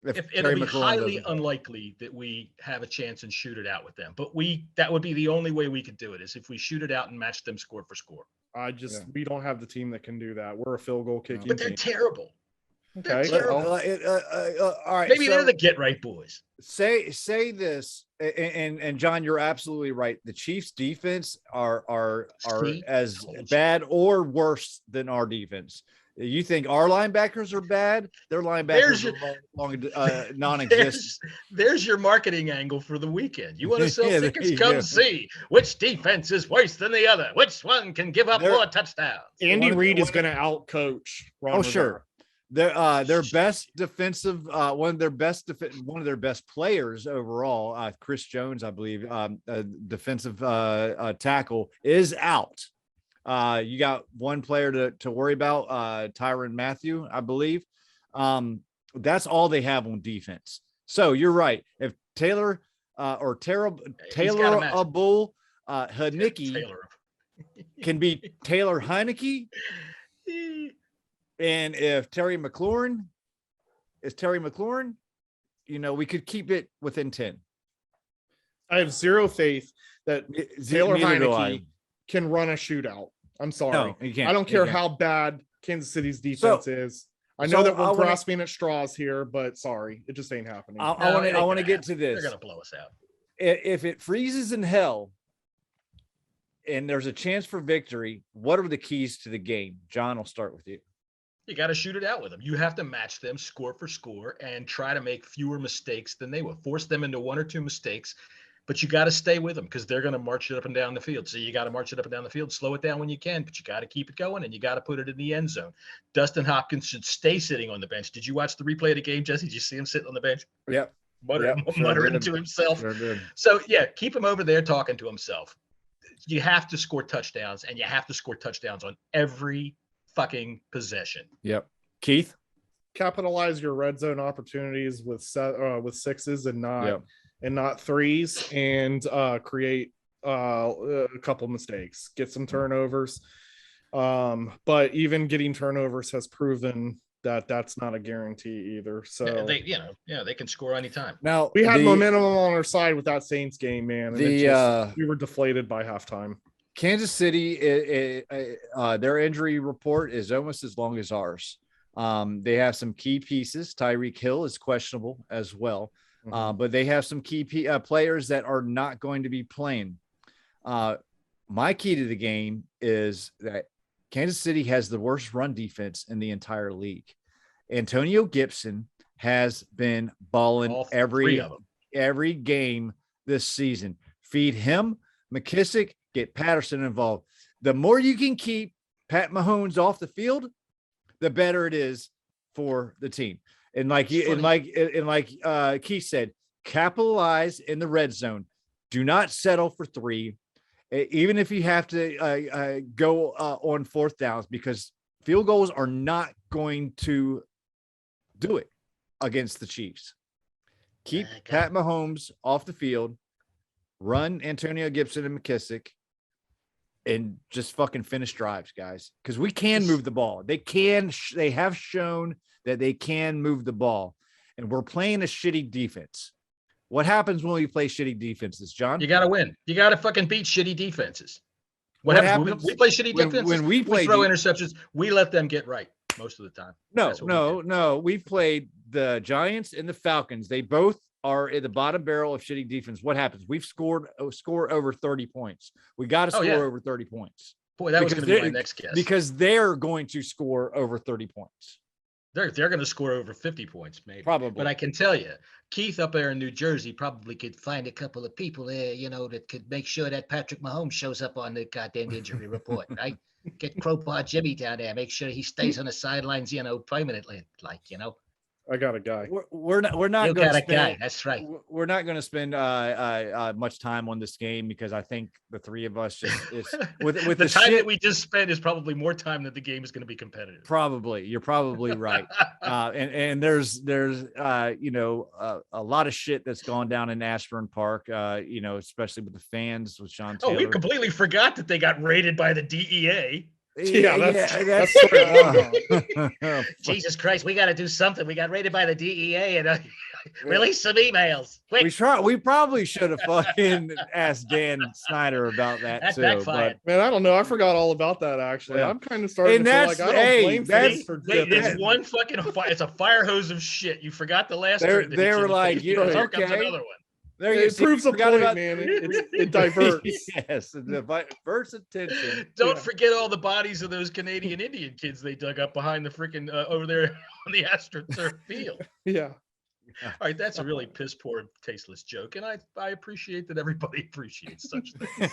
[SPEAKER 6] It'll
[SPEAKER 5] Terry
[SPEAKER 6] be
[SPEAKER 5] McLaurin
[SPEAKER 6] highly
[SPEAKER 5] doesn't play.
[SPEAKER 6] unlikely that we have a chance and shoot it out with them. But that would be the only way we could do it, is if we shoot it out and match them score for score.
[SPEAKER 7] we don't have the team that can do that. We're a field goal kicking
[SPEAKER 6] But they're
[SPEAKER 7] team.
[SPEAKER 6] terrible.
[SPEAKER 7] Okay.
[SPEAKER 6] terrible.
[SPEAKER 5] All right.
[SPEAKER 6] Maybe
[SPEAKER 5] so
[SPEAKER 6] they're the get right boys.
[SPEAKER 5] say this, and John, you're absolutely right. The Chiefs' defense are
[SPEAKER 6] See?
[SPEAKER 5] as
[SPEAKER 6] Told you.
[SPEAKER 5] bad or worse than our defense. You think our linebackers are bad? Their linebackers are non-existent.
[SPEAKER 6] There's your marketing angle for the weekend. You want to sell
[SPEAKER 5] Yeah, there
[SPEAKER 6] tickets?
[SPEAKER 5] you
[SPEAKER 6] Come
[SPEAKER 5] go.
[SPEAKER 6] see which defense is worse than the other. Which one can give up more touchdowns?
[SPEAKER 7] Andy
[SPEAKER 5] One-
[SPEAKER 7] Reid is
[SPEAKER 5] one-
[SPEAKER 7] going to out coach Ron
[SPEAKER 5] Oh,
[SPEAKER 7] Rivera.
[SPEAKER 5] sure. Their best defensive, one of their best players overall, Chris Jones, I believe, defensive tackle, is out. You got one player to worry about, Tyrann Mathieu, I believe. That's all they have on defense. So you're right. If Taylor Taylor Abdul Hanicki
[SPEAKER 6] Taylor.
[SPEAKER 5] can be Taylor Heineke, and if Terry McLaurin is Terry McLaurin, we could keep it within 10.
[SPEAKER 7] I have zero faith that Taylor
[SPEAKER 5] Neither do
[SPEAKER 7] Heineke can run a shootout. I'm sorry.
[SPEAKER 5] No, he can't.
[SPEAKER 7] I don't
[SPEAKER 5] He
[SPEAKER 7] care
[SPEAKER 5] can't.
[SPEAKER 7] how bad Kansas City's defense is. I know that we're grasping at straws here, but sorry, it just ain't happening.
[SPEAKER 5] I want to get to this.
[SPEAKER 6] They're gonna blow us out.
[SPEAKER 5] If it freezes in hell and there's a chance for victory, what are the keys to the game? John, I'll start with you.
[SPEAKER 6] You got to shoot it out with them. You have to match them score for score and try to make fewer mistakes than they will. Force them into 1 or 2 mistakes, but you got to stay with them because they're going to march it up and down the field. So you got to march it up and down the field, slow it down when you can, but you got to keep it going and you got to put it in the end zone. Dustin Hopkins should stay sitting on the bench. Did you watch the replay of the game, Jesse? Did you see him sitting on the bench?
[SPEAKER 5] Yep.
[SPEAKER 6] Muttering to himself.
[SPEAKER 5] Sure did.
[SPEAKER 6] So, yeah, keep him over there talking to himself. You have to score touchdowns, and you have to score touchdowns on every fucking possession.
[SPEAKER 5] Yep. Keith?
[SPEAKER 7] Capitalize your red zone opportunities with sixes and not threes, and create a couple mistakes. Get some turnovers. But even getting turnovers has proven that that's not a guarantee either. So
[SPEAKER 6] they can score anytime.
[SPEAKER 5] Now,
[SPEAKER 7] we had momentum on our side with that Saints game, man. And we were deflated by halftime.
[SPEAKER 5] Kansas City, their injury report is almost as long as ours. They have some key pieces. Tyreek Hill is questionable as well, but they have some key players that are not going to be playing. My key to the game is that Kansas City has the worst run defense in the entire league. Antonio Gibson has been balling every game this season. Feed him, McKissick, get Patterson involved. The more you can keep Pat Mahomes off the field, the better it is for the team. And like Keith said, capitalize in the red zone. Do not settle for 3, even if you have to go on 4th downs, because field goals are not going to do it against the Chiefs. Keep Pat Mahomes off the field, run Antonio Gibson and McKissick, and just fucking finish drives, guys, because we can move the ball. They have shown that they can move the ball, and we're playing a shitty defense. What happens when we play shitty defenses, John?
[SPEAKER 6] You got to win. You got to fucking beat shitty defenses. What happens when we play shitty defenses?
[SPEAKER 5] When we play
[SPEAKER 6] throw interceptions, we let them get right. most of the time.
[SPEAKER 5] No. We've played the Giants and the Falcons. They both are in the bottom barrel of shitty defense. What happens? We've score over 30 points. We got to score over 30 points.
[SPEAKER 6] Boy, that was going to be my next guess.
[SPEAKER 5] Because they're going to score over 30 points.
[SPEAKER 6] They're going to score over 50 points, maybe.
[SPEAKER 5] Probably.
[SPEAKER 6] But I can tell you, Keith up there in New Jersey probably could find a couple of people there, that could make sure that Patrick Mahomes shows up on the goddamn injury report, right? Get Crowbar Jimmy down there, make sure he stays on the sidelines, permanently,
[SPEAKER 7] I got a guy.
[SPEAKER 5] We're not
[SPEAKER 6] You
[SPEAKER 5] going
[SPEAKER 6] got
[SPEAKER 5] to
[SPEAKER 6] a guy. That's right.
[SPEAKER 5] We're not going to spend much time on this game because I think the three of us just with
[SPEAKER 6] the time that we just spent is probably more time that the game is going to be competitive.
[SPEAKER 5] Probably, you're probably right. And there's a lot of shit that's gone down in Ashburn Park. Especially with the fans with Sean Taylor.
[SPEAKER 6] Oh, we completely forgot that they got raided by the DEA.
[SPEAKER 7] That's
[SPEAKER 3] Jesus Christ, we got to do something. We got raided by the DEA and release some emails. Quick.
[SPEAKER 5] We probably should have fucking asked Dan Snyder about that too.
[SPEAKER 6] Backfired.
[SPEAKER 5] But
[SPEAKER 7] man, I don't know. I forgot all about that actually.
[SPEAKER 5] Yeah.
[SPEAKER 7] I'm kind of starting to feel like I don't blame Fitz for
[SPEAKER 6] It's one fucking it's a fire hose of shit. You forgot the last one.
[SPEAKER 5] They were like,
[SPEAKER 6] okay. Another one.
[SPEAKER 5] There
[SPEAKER 7] it proves a point, man. It diverts.
[SPEAKER 5] Yes, it diverts attention.
[SPEAKER 6] Don't forget all the bodies of those Canadian Indian kids they dug up behind the freaking over there on the AstroTurf field.
[SPEAKER 7] Yeah.
[SPEAKER 6] All right, that's a really piss poor, tasteless joke, and I appreciate that everybody appreciates such things.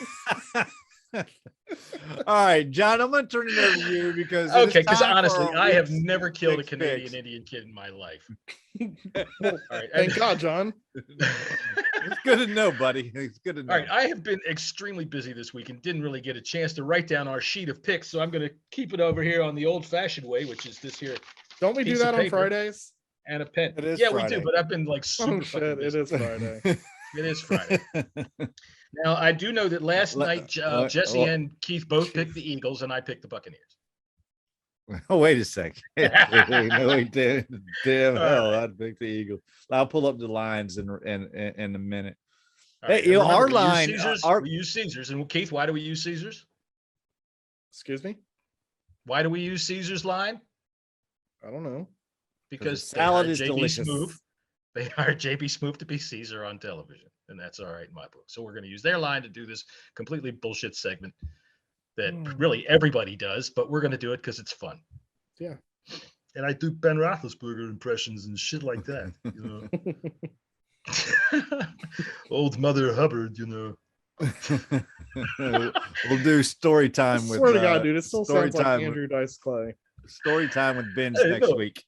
[SPEAKER 5] All right, John, I'm going to turn it over to you because
[SPEAKER 6] honestly, I have never killed a Canadian Indian kid in my life.
[SPEAKER 7] All right, thank God, John.
[SPEAKER 5] It's good to know, buddy. It's good to know.
[SPEAKER 6] All right, I have been extremely busy this week and didn't really get a chance to write down our sheet of picks, so I'm going to keep it over here on the old-fashioned way, which is this here.
[SPEAKER 7] Don't we do that on Fridays?
[SPEAKER 6] And a pen.
[SPEAKER 5] It is
[SPEAKER 6] Friday.
[SPEAKER 5] Friday.
[SPEAKER 6] We do, but I've been like super
[SPEAKER 7] shit, it is Friday.
[SPEAKER 6] It is Friday. Now, I do know that last night Jesse and Keith both picked the Eagles, and I picked the Buccaneers.
[SPEAKER 5] Oh, wait a second. No, he did. Damn hell, I'd pick the Eagles. I'll pull up the lines in a minute.
[SPEAKER 6] Right,
[SPEAKER 5] hey, our line.
[SPEAKER 6] We use Caesars. And Keith, why do we use Caesars?
[SPEAKER 7] Excuse me?
[SPEAKER 6] Why do we use Caesars line?
[SPEAKER 7] I don't know.
[SPEAKER 6] Because
[SPEAKER 5] salad is
[SPEAKER 6] JB
[SPEAKER 5] delicious.
[SPEAKER 6] Smoove. They hired JB Smoove to be Caesar on television, and that's all right in my book. So we're going to use their line to do this completely bullshit segment that really everybody does, but we're going to do it because it's fun.
[SPEAKER 7] Yeah.
[SPEAKER 6] And I do Ben Roethlisberger impressions and shit like that, Old Mother Hubbard,
[SPEAKER 5] We'll do story time with.
[SPEAKER 7] Swear to God, dude, it still sounds like Andrew Dice Clay.
[SPEAKER 5] Story time with Ben's next week.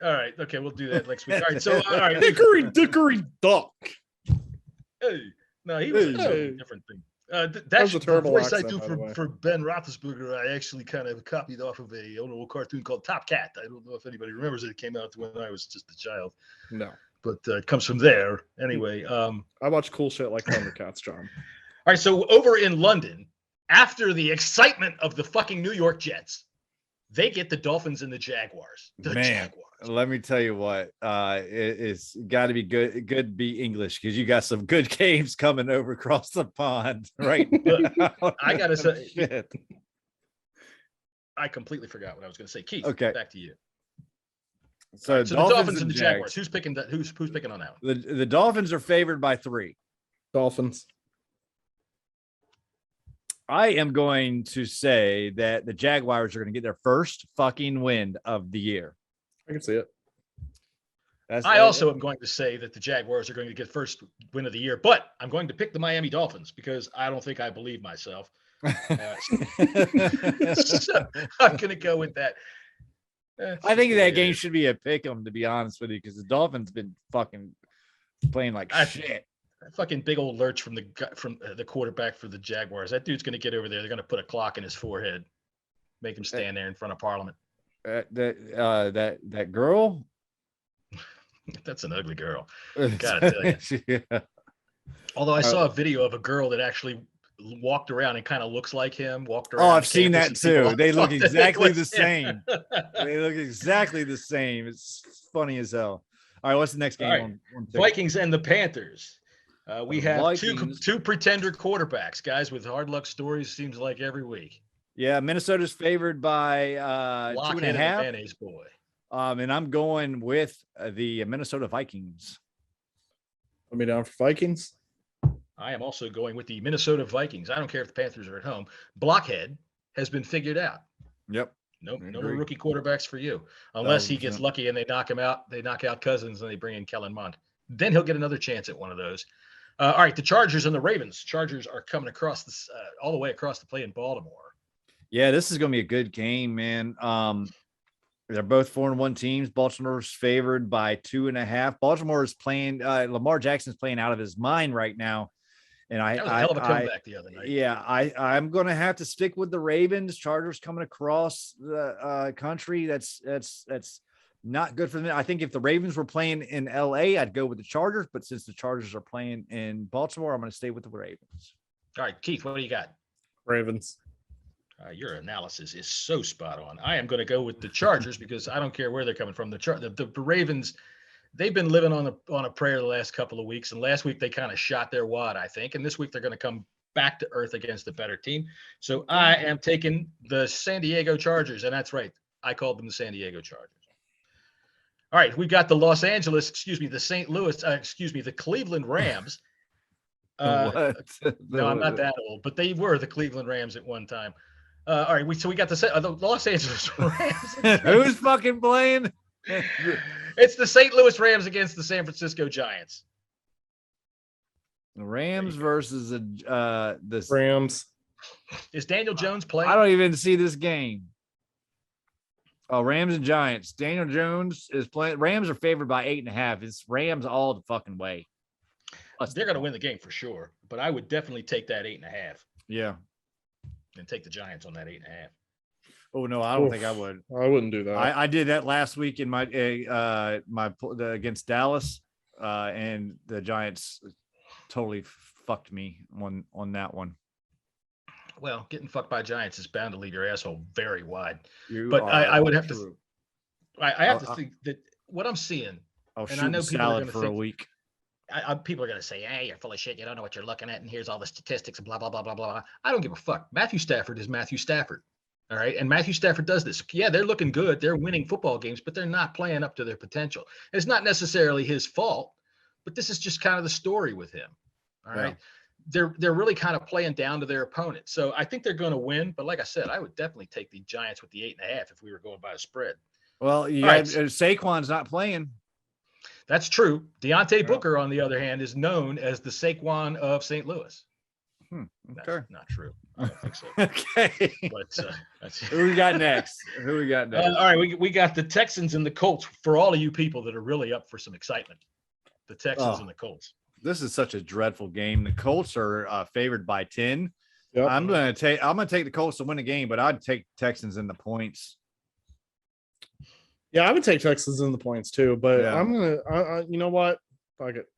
[SPEAKER 6] All right, okay, we'll do that next week. All right, so all right,
[SPEAKER 7] Dickory Duck.
[SPEAKER 6] Hey, no, he was a totally different thing. That's a terrible voice accent, I do for Ben Roethlisberger. I actually kind of copied off of a old cartoon called Top Cat. I don't know if anybody remembers it. It came out when I was just a child.
[SPEAKER 7] No,
[SPEAKER 6] but it comes from there anyway.
[SPEAKER 7] I watch cool shit like Thundercats, John.
[SPEAKER 6] All right, so over in London, after the excitement of the fucking New York Jets, they get the Dolphins and the Jaguars.
[SPEAKER 5] Jaguars. Let me tell you what, it's got to be good to be English because you got some good games coming over across the pond right now.
[SPEAKER 6] I got to say, shit. I completely forgot what I was going to say. Keith,
[SPEAKER 5] okay,
[SPEAKER 6] back to you.
[SPEAKER 5] So,
[SPEAKER 6] right, so the Dolphins and the Jaguars. Who's picking that? Who's picking on that one?
[SPEAKER 5] The Dolphins are favored by 3.
[SPEAKER 7] Dolphins.
[SPEAKER 5] I am going to say that the Jaguars are going to get their first fucking win of the year.
[SPEAKER 7] I can see it.
[SPEAKER 6] I also am going to say that the Jaguars are going to get first win of the year, but I'm going to pick the Miami Dolphins because I don't think I believe myself. So I'm going to go with that.
[SPEAKER 5] I think that game should be a pick 'em, to be honest with you, because the Dolphins been fucking playing like shit.
[SPEAKER 6] Fucking big old lurch from the quarterback for the Jaguars. That dude's going to get over there. They're going to put a clock in his forehead, make him stand there in front of Parliament.
[SPEAKER 5] That girl.
[SPEAKER 6] That's an ugly girl. Gotta tell you. Yeah. Although I saw a video of a girl that actually walked around and kind of looks like him. Walked around.
[SPEAKER 5] Oh, I've seen that too. They look exactly the same. They look exactly the same. It's funny as hell. All right, what's the next game?
[SPEAKER 6] Right. Vikings and the Panthers. We have two pretender quarterbacks, guys, with hard luck stories. Seems like every week.
[SPEAKER 5] Yeah, Minnesota's favored by 2.5.
[SPEAKER 6] Blockhead and the mayonnaise boy.
[SPEAKER 5] And I'm going with the Minnesota Vikings.
[SPEAKER 7] Put me down for Vikings.
[SPEAKER 6] I am also going with the Minnesota Vikings. I don't care if the Panthers are at home. Blockhead has been figured out.
[SPEAKER 5] Yep.
[SPEAKER 6] No more rookie quarterbacks for you, unless he gets lucky and they knock him out. They knock out Cousins and they bring in Kellen Mond. Then he'll get another chance at one of those. All right, the Chargers and the Ravens. Chargers are coming across this all the way across the play in Baltimore.
[SPEAKER 5] Yeah, this is going to be a good game, man. They're both 4-1 teams. Baltimore's favored by 2.5. Baltimore is playing. Lamar Jackson's playing out of his mind right now. And
[SPEAKER 6] that was a hell of a comeback the other night.
[SPEAKER 5] Yeah, I'm going to have to stick with the Ravens. Chargers coming across the country. That's not good for them. I think if the Ravens were playing in LA, I'd go with the Chargers. But since the Chargers are playing in Baltimore, I'm going to stay with the Ravens.
[SPEAKER 6] All right, Keith, what do you got?
[SPEAKER 7] Ravens.
[SPEAKER 6] Your analysis is so spot on. I am going to go with the Chargers because I don't care where they're coming from. The Ravens, they've been living on a prayer the last couple of weeks, and last week they kind of shot their wad, I think, and this week they're going to come back to earth against a better team. So I am taking the San Diego Chargers, and that's right. I called them the San Diego Chargers. All right, we got the the Cleveland Rams.
[SPEAKER 5] What?
[SPEAKER 6] No, I'm not that old, but they were the Cleveland Rams at one time. All right, so we got the Los Angeles Rams.
[SPEAKER 5] Who's fucking playing?
[SPEAKER 6] It's the St. Louis Rams against the San Francisco Giants.
[SPEAKER 5] The Rams versus the
[SPEAKER 7] Rams.
[SPEAKER 6] Is Daniel Jones playing?
[SPEAKER 5] I don't even see this game. Oh, Rams and Giants. Daniel Jones is playing. Rams are favored by 8.5. It's Rams all the fucking way.
[SPEAKER 6] They're going to win the game for sure, but I would definitely take that 8.5.
[SPEAKER 5] Yeah.
[SPEAKER 6] And take the Giants on that 8.5.
[SPEAKER 5] Oh no, I don't think I would.
[SPEAKER 7] I wouldn't do that.
[SPEAKER 5] I did that last week in my against Dallas, and the Giants totally fucked me on that one.
[SPEAKER 6] Well, getting fucked by Giants is bound to leave your asshole very wide.
[SPEAKER 5] I
[SPEAKER 6] would have to. I have to think that what I'm seeing.
[SPEAKER 5] I'll
[SPEAKER 6] and
[SPEAKER 5] shoot
[SPEAKER 6] I know
[SPEAKER 5] salad for a week.
[SPEAKER 6] People are going to say, "Hey, you're full of shit. You don't know what you're looking at, and here's all the statistics and blah blah blah blah blah." I don't give a fuck. Matthew Stafford is Matthew Stafford. All right. And Matthew Stafford does this. Yeah, they're looking good. They're winning football games, but they're not playing up to their potential. It's not necessarily his fault, but this is just kind of the story with him. All right. They're really kind of playing down to their opponent. So I think they're going to win. But like I said, I would definitely take the Giants with the 8.5 if we were going by a spread.
[SPEAKER 5] Well, Saquon's not playing.
[SPEAKER 6] That's true. Deontay Booker, on the other hand, is known as the Saquon of St. Louis.
[SPEAKER 5] Okay.
[SPEAKER 6] That's not true. I don't think so.
[SPEAKER 5] Okay.
[SPEAKER 6] But
[SPEAKER 5] who we got next? All
[SPEAKER 6] right, we got the Texans and the Colts for all of you people that are really up for some excitement. The Texans and the Colts.
[SPEAKER 5] This is such a dreadful game. The Colts are favored by 10.
[SPEAKER 7] Yep.
[SPEAKER 5] I'm gonna take the Colts to win the game, but I'd take Texans in the points.
[SPEAKER 7] Yeah, I would take Texans in the points too, but I'm gonna. You know what? Fuck it.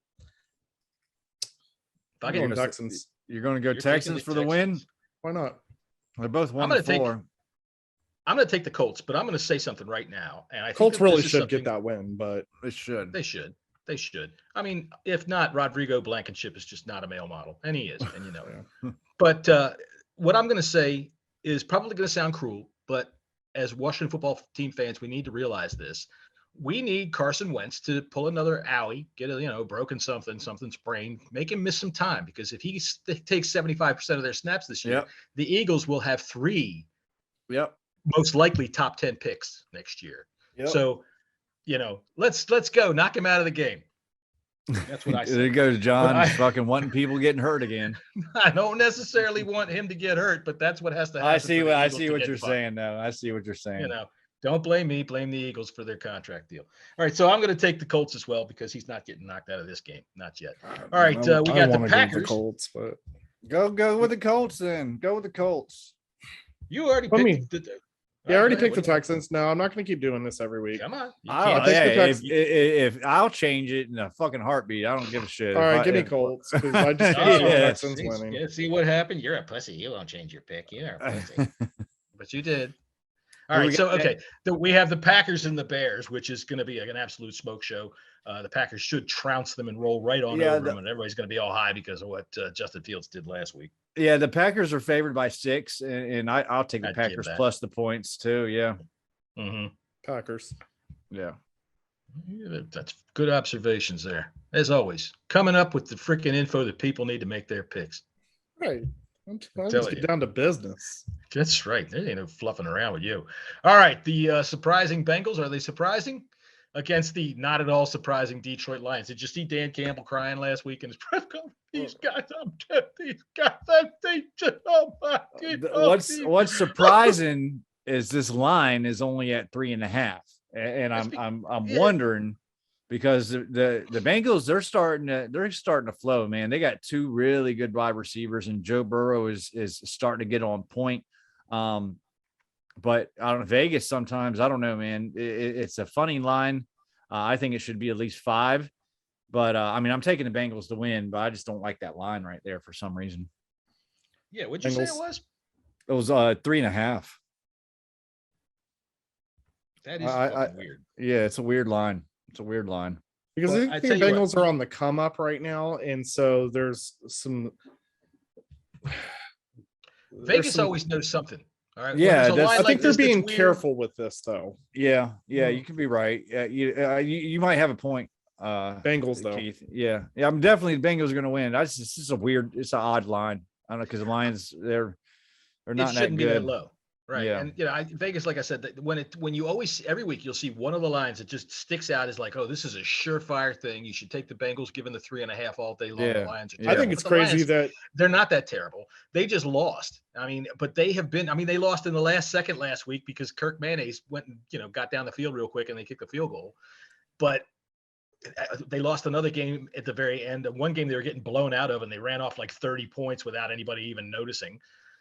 [SPEAKER 6] I'm going
[SPEAKER 7] Texans.
[SPEAKER 5] You're going to go Texans for the win?
[SPEAKER 7] Why not?
[SPEAKER 5] They're both 1-4.
[SPEAKER 6] I'm going to take the Colts, but I'm going to say something right now. And I think
[SPEAKER 7] Colts really should get that win, but
[SPEAKER 5] they should.
[SPEAKER 6] They should. I mean, if not, Rodrigo Blankenship is just not a male model, and he is, and you know.
[SPEAKER 7] Yeah.
[SPEAKER 6] But what I'm going to say is probably going to sound cruel, but as Washington football team fans, we need to realize this. We need Carson Wentz to pull another owie, get a broken something sprained, make him miss some time, because if he takes 75% of their snaps this year, the Eagles will have 3 most likely top 10 picks next year. So, let's go knock him out of the game. That's what I say.
[SPEAKER 5] There goes John fucking wanting people getting hurt again.
[SPEAKER 6] I don't necessarily want him to get hurt, but that's what has to happen.
[SPEAKER 5] I see what you're saying now. I see what you're saying.
[SPEAKER 6] Don't blame me. Blame the Eagles for their contract deal. All right, so I'm going to take the Colts as well because he's not getting knocked out of this game. Not yet. All right, we got the Packers.
[SPEAKER 7] The Colts, but
[SPEAKER 5] go with the Colts then. Go with the Colts.
[SPEAKER 6] You already picked
[SPEAKER 7] I already picked the Texans. No, I'm not going to keep doing this every week.
[SPEAKER 6] Come on.
[SPEAKER 5] If I'll change it in a fucking heartbeat, I don't give a shit.
[SPEAKER 7] All right, give me Colts. I just Texans winning.
[SPEAKER 6] See what happened? You're a pussy. You won't change your pick. You're a pussy. But you did. All right. So,
[SPEAKER 5] okay.
[SPEAKER 6] we have the Packers and the Bears, which is going to be an absolute smoke show. The Packers should trounce them and roll right on over them, and everybody's going to be all high because of what Justin Fields did last week.
[SPEAKER 5] Yeah, the Packers are favored by 6, and I'll take the Packers plus the points too. Yeah.
[SPEAKER 6] Mm-hmm.
[SPEAKER 7] Packers.
[SPEAKER 5] Yeah.
[SPEAKER 6] That's good observations there. As always, coming up with the freaking info that people need to make their picks.
[SPEAKER 7] Right. Let's get down to business.
[SPEAKER 6] That's right. There ain't no fluffing around with you. All right. The surprising Bengals, are they surprising? Against the not at all surprising Detroit Lions. Did you see Dan Campbell crying last week in his press conference? These guys, oh my God.
[SPEAKER 5] What's surprising is this line is only at 3.5. And I'm wondering, because the Bengals, they're starting to flow, man. They got 2 really good wide receivers, and Joe Burrow is starting to get on point. But I don't know, Vegas sometimes, I don't know, man. It's a funny line. I think it should be at least 5. But I mean, I'm taking the Bengals to win, but I just don't like that line right there for some reason.
[SPEAKER 6] Yeah, what'd you say it was?
[SPEAKER 5] It was 3.5.
[SPEAKER 6] That is weird.
[SPEAKER 5] Yeah, it's a weird line.
[SPEAKER 7] Because I think the Bengals are on the come up right now, and so there's some.
[SPEAKER 6] Vegas always knows something. All right.
[SPEAKER 5] Yeah,
[SPEAKER 7] I think they're being careful with this, though.
[SPEAKER 5] Yeah, you can be right. Yeah, you might have a point.
[SPEAKER 7] Bengals, though.
[SPEAKER 5] Keith. Yeah, I'm definitely the Bengals are going to win. This is it's an odd line. I don't know, because the Lions they're not that good.
[SPEAKER 6] Be that low. Right.
[SPEAKER 5] Yeah.
[SPEAKER 6] And Vegas, like I said, when you always every week you'll see one of the lines that just sticks out as like, oh, this is a surefire thing. You should take the Bengals given the 3.5 all day long.
[SPEAKER 5] Yeah.
[SPEAKER 6] The Lions
[SPEAKER 7] I think it's crazy that
[SPEAKER 6] they're not that terrible. They just lost. I mean, but they have been. I mean, they lost in the last second last week because Kirk Mayonnaise went and got down the field real quick and they kicked the field goal. But they lost another game at the very end. One game they were getting blown out of, and they ran off like 30 points without anybody even noticing.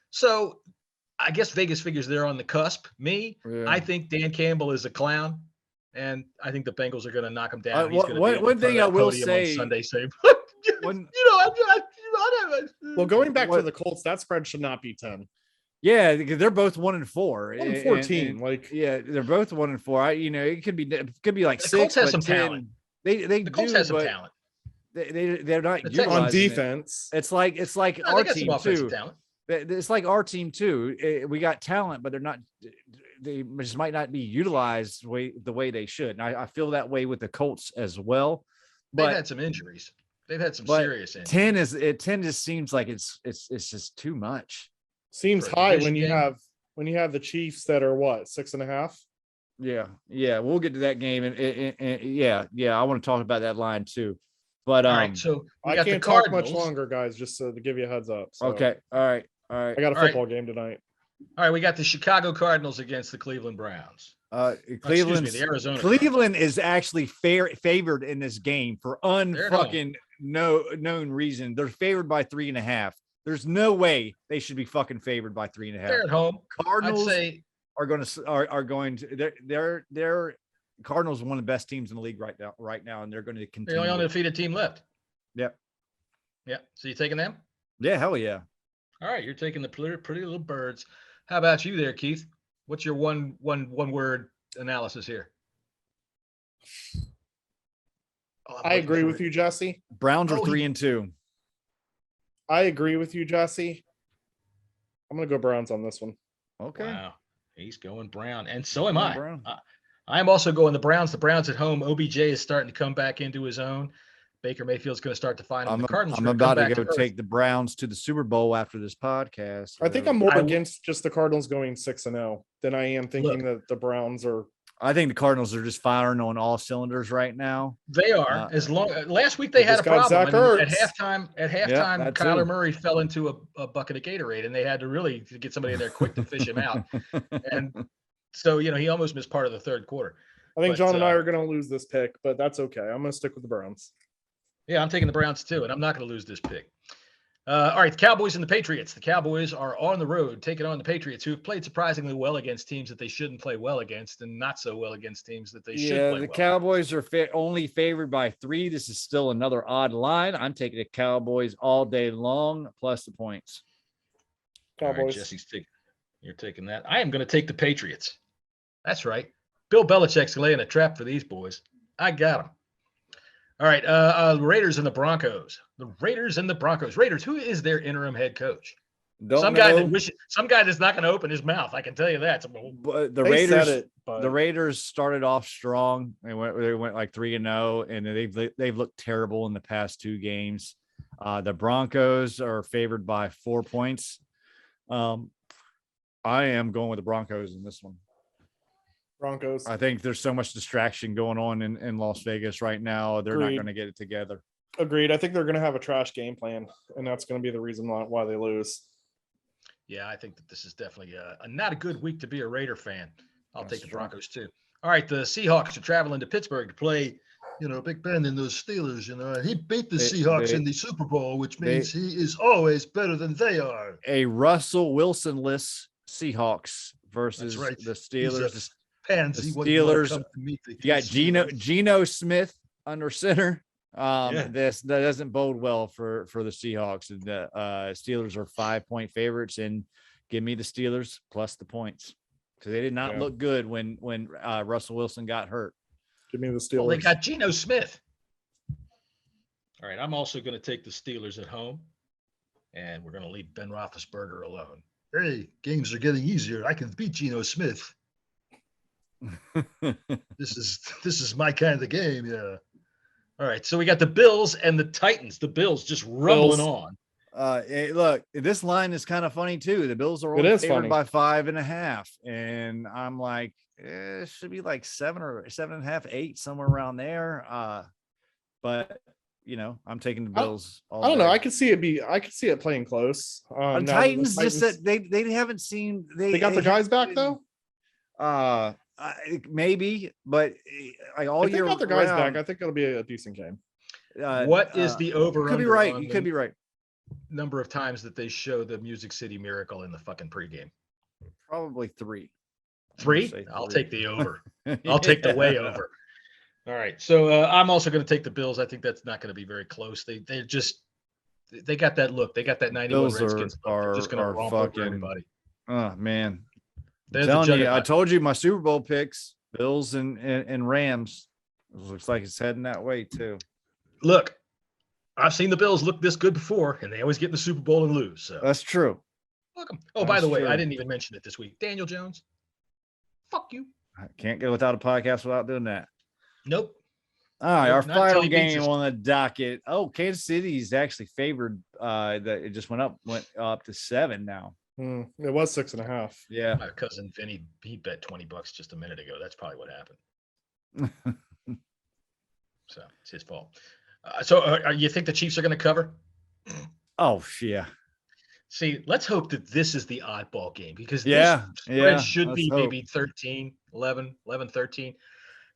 [SPEAKER 6] So I guess Vegas figures they're on the cusp. I think Dan Campbell is a clown, and I think the Bengals are going to knock him down. He's going to be
[SPEAKER 5] one thing I will say
[SPEAKER 6] on Sunday, same.
[SPEAKER 7] Well, going back to the Colts, that spread should not be 10.
[SPEAKER 5] Yeah, because they're both 1-4.
[SPEAKER 7] 1-14.
[SPEAKER 5] They're both 1-4. It could be like
[SPEAKER 6] the
[SPEAKER 5] 6.
[SPEAKER 6] Colts have some talent.
[SPEAKER 5] The
[SPEAKER 6] Colts have some talent.
[SPEAKER 5] They're not
[SPEAKER 7] on defense.
[SPEAKER 5] It's like our team too.
[SPEAKER 6] Talent.
[SPEAKER 5] It's like our team too. We got talent, but they just might not be utilized the way they should. And I feel that way with the Colts as well. But
[SPEAKER 6] they've had some injuries. They've had some serious injuries.
[SPEAKER 5] 10 just seems like it's just too much.
[SPEAKER 7] Seems high when you have the Chiefs that are what, 6.5.
[SPEAKER 5] Yeah. We'll get to that game, and yeah. I want to talk about that line too. But
[SPEAKER 6] all right, so
[SPEAKER 7] I can't talk much longer, guys. Just to give you a heads up. So.
[SPEAKER 5] Okay. All right.
[SPEAKER 7] I got a football game tonight.
[SPEAKER 6] All right, we got the Chicago Cardinals against the Cleveland Browns.
[SPEAKER 5] The Arizona. Cleveland is actually favored in this game for unfucking known reason. They're favored by 3.5. There's no way they should be fucking favored by 3.5.
[SPEAKER 6] They're at home.
[SPEAKER 5] Cardinals are going to. They're Cardinals are one of the best teams in the league right now, and they're going to continue.
[SPEAKER 6] They're the only undefeated team left.
[SPEAKER 5] Yep.
[SPEAKER 6] Yeah. So you taking them?
[SPEAKER 5] Yeah, hell yeah.
[SPEAKER 6] All right, you're taking the pretty little birds. How about you there, Keith? What's your one word analysis here?
[SPEAKER 7] I agree with you, Jesse.
[SPEAKER 5] Browns are 3-2.
[SPEAKER 7] I agree with you, Jesse. I'm going to go Browns on this one.
[SPEAKER 5] Okay.
[SPEAKER 6] Wow. He's going Brown, and so am I. I'm also going the Browns. The Browns at home. OBJ is starting to come back into his own. Baker Mayfield's going to start to find the Cardinals.
[SPEAKER 5] I'm about to go take the Browns to the Super Bowl after this podcast.
[SPEAKER 7] I think I'm more against just the Cardinals going 6-0 than I am thinking that the Browns are.
[SPEAKER 5] I think the Cardinals are just firing on all cylinders right now.
[SPEAKER 6] They are. Last week they had a problem. At halftime, Kyler Murray fell into a bucket of Gatorade, and they had to really get somebody in there quick to fish him out. And so he almost missed part of the third quarter.
[SPEAKER 7] I think John and I are going to lose this pick, but that's okay. I'm going to stick with the Browns.
[SPEAKER 6] Yeah, I'm taking the Browns too, and I'm not going to lose this pick. All right, the Cowboys and the Patriots. The Cowboys are on the road taking on the Patriots, who have played surprisingly well against teams that they shouldn't play well against, and not so well against teams that they should play well.
[SPEAKER 5] The Cowboys are only favored by 3. This is still another odd line. I'm taking the Cowboys all day long, plus the points.
[SPEAKER 7] Cowboys.
[SPEAKER 6] All right, Jesse's you're taking that. I am going to take the Patriots. That's right. Bill Belichick's laying a trap for these boys. I got them. All right. Raiders and the Broncos. The Raiders and the Broncos. Raiders, who is their interim head coach?
[SPEAKER 5] Don't
[SPEAKER 6] Guy
[SPEAKER 5] know.
[SPEAKER 6] some guy that's not going to open his mouth. I can tell you that.
[SPEAKER 5] But the
[SPEAKER 7] They
[SPEAKER 5] Raiders,
[SPEAKER 7] said it, but
[SPEAKER 5] the Raiders started off strong. They went like 3-0, and they've looked terrible in the past 2 games. The Broncos are favored by 4 points. I am going with the Broncos in this one.
[SPEAKER 7] Broncos.
[SPEAKER 5] I think there's so much distraction going on in Las Vegas right now. They're not
[SPEAKER 7] Agreed.
[SPEAKER 5] going to get it together.
[SPEAKER 7] Agreed. I think they're going to have a trash game plan, and that's going to be the reason why they lose.
[SPEAKER 6] Yeah, I think that this is definitely not a good week to be a Raider fan. I'll
[SPEAKER 5] That's
[SPEAKER 6] take the
[SPEAKER 5] true.
[SPEAKER 6] Broncos too. All right, the Seahawks are traveling to Pittsburgh to play, Big Ben and those Steelers. He beat the Seahawks in the Super Bowl, which means he is always better than they are.
[SPEAKER 5] A Russell Wilson-less Seahawks versus
[SPEAKER 6] That's right.
[SPEAKER 5] the Steelers.
[SPEAKER 6] He's a pansy.
[SPEAKER 5] The
[SPEAKER 6] Wouldn't want to
[SPEAKER 5] Steelers-
[SPEAKER 6] come to meet the
[SPEAKER 5] You got
[SPEAKER 6] Steelers.
[SPEAKER 5] Geno Smith under center.
[SPEAKER 6] Yeah.
[SPEAKER 5] That doesn't bode well for the Seahawks. And the Steelers are 5-point favorites, and give me the Steelers plus the points because they did not look good when Russell Wilson got hurt.
[SPEAKER 7] Give me the Steelers.
[SPEAKER 6] Well, they got Geno Smith. All right, I'm also going to take the Steelers at home, and we're going to leave Ben Roethlisberger alone. Hey, games are getting easier. I can beat Geno Smith. This is my kind of game, yeah. All right, so we got the Bills and the Titans. The Bills just rumbling on.
[SPEAKER 5] Look, this line is kind of funny too. The Bills are
[SPEAKER 7] It
[SPEAKER 5] only
[SPEAKER 7] is
[SPEAKER 5] favored
[SPEAKER 7] funny.
[SPEAKER 5] by 5.5, and I'm like, it should be like 7 or 7.5, 8, somewhere around there. But I'm taking the Bills.
[SPEAKER 7] I don't know. I could see it playing close.
[SPEAKER 5] The
[SPEAKER 7] now
[SPEAKER 5] Titans
[SPEAKER 7] the
[SPEAKER 5] just said they haven't seen
[SPEAKER 7] they got their guys back though.
[SPEAKER 5] Maybe, but like all
[SPEAKER 7] If they
[SPEAKER 5] year
[SPEAKER 7] got their guys
[SPEAKER 5] round,
[SPEAKER 7] back, I think it'll be a decent game.
[SPEAKER 6] What is the over?
[SPEAKER 5] You could be right. You could be right.
[SPEAKER 6] Number of times that they show the Music City Miracle in the fucking pregame.
[SPEAKER 5] Probably 3.
[SPEAKER 6] 3?
[SPEAKER 5] say
[SPEAKER 6] I'll
[SPEAKER 5] 3.
[SPEAKER 6] take the over. I'll take the way over. All right. So I'm also going to take the Bills. I think that's not going to be very close. They got that look. They got that 91
[SPEAKER 5] Bills
[SPEAKER 6] Redskins. They're just going to
[SPEAKER 5] are
[SPEAKER 6] romp over
[SPEAKER 5] fucking-
[SPEAKER 6] everybody.
[SPEAKER 5] Oh man,
[SPEAKER 6] They're
[SPEAKER 5] telling
[SPEAKER 6] the
[SPEAKER 5] you, I
[SPEAKER 6] juggernaut.
[SPEAKER 5] told you my Super Bowl picks: Bills and Rams. It looks like it's heading that way too.
[SPEAKER 6] Look, I've seen the Bills look this good before, and they always get in the Super Bowl and lose. So
[SPEAKER 5] That's true.
[SPEAKER 6] welcome. Oh, by
[SPEAKER 5] That's
[SPEAKER 6] the way,
[SPEAKER 5] true.
[SPEAKER 6] I didn't even mention it this week. Daniel Jones. Fuck you.
[SPEAKER 5] I can't get without a podcast without doing that.
[SPEAKER 6] Nope.
[SPEAKER 5] All right,
[SPEAKER 6] Nope,
[SPEAKER 5] our
[SPEAKER 6] not until
[SPEAKER 5] final
[SPEAKER 6] he beats
[SPEAKER 5] game
[SPEAKER 6] us.
[SPEAKER 5] on the docket. Oh, Kansas City is actually favored. That it just went up to 7 now.
[SPEAKER 7] It was 6.5.
[SPEAKER 5] Yeah.
[SPEAKER 6] My cousin Vinny, he bet $20 just a minute ago. That's probably what happened. So it's his fault. So you think the Chiefs are going to cover?
[SPEAKER 5] Oh yeah.
[SPEAKER 6] See, let's hope that this is the oddball game because
[SPEAKER 5] Yeah,
[SPEAKER 6] this spread
[SPEAKER 5] yeah,
[SPEAKER 6] should
[SPEAKER 5] let's
[SPEAKER 6] be
[SPEAKER 5] hope.
[SPEAKER 6] maybe 13, 11, 13.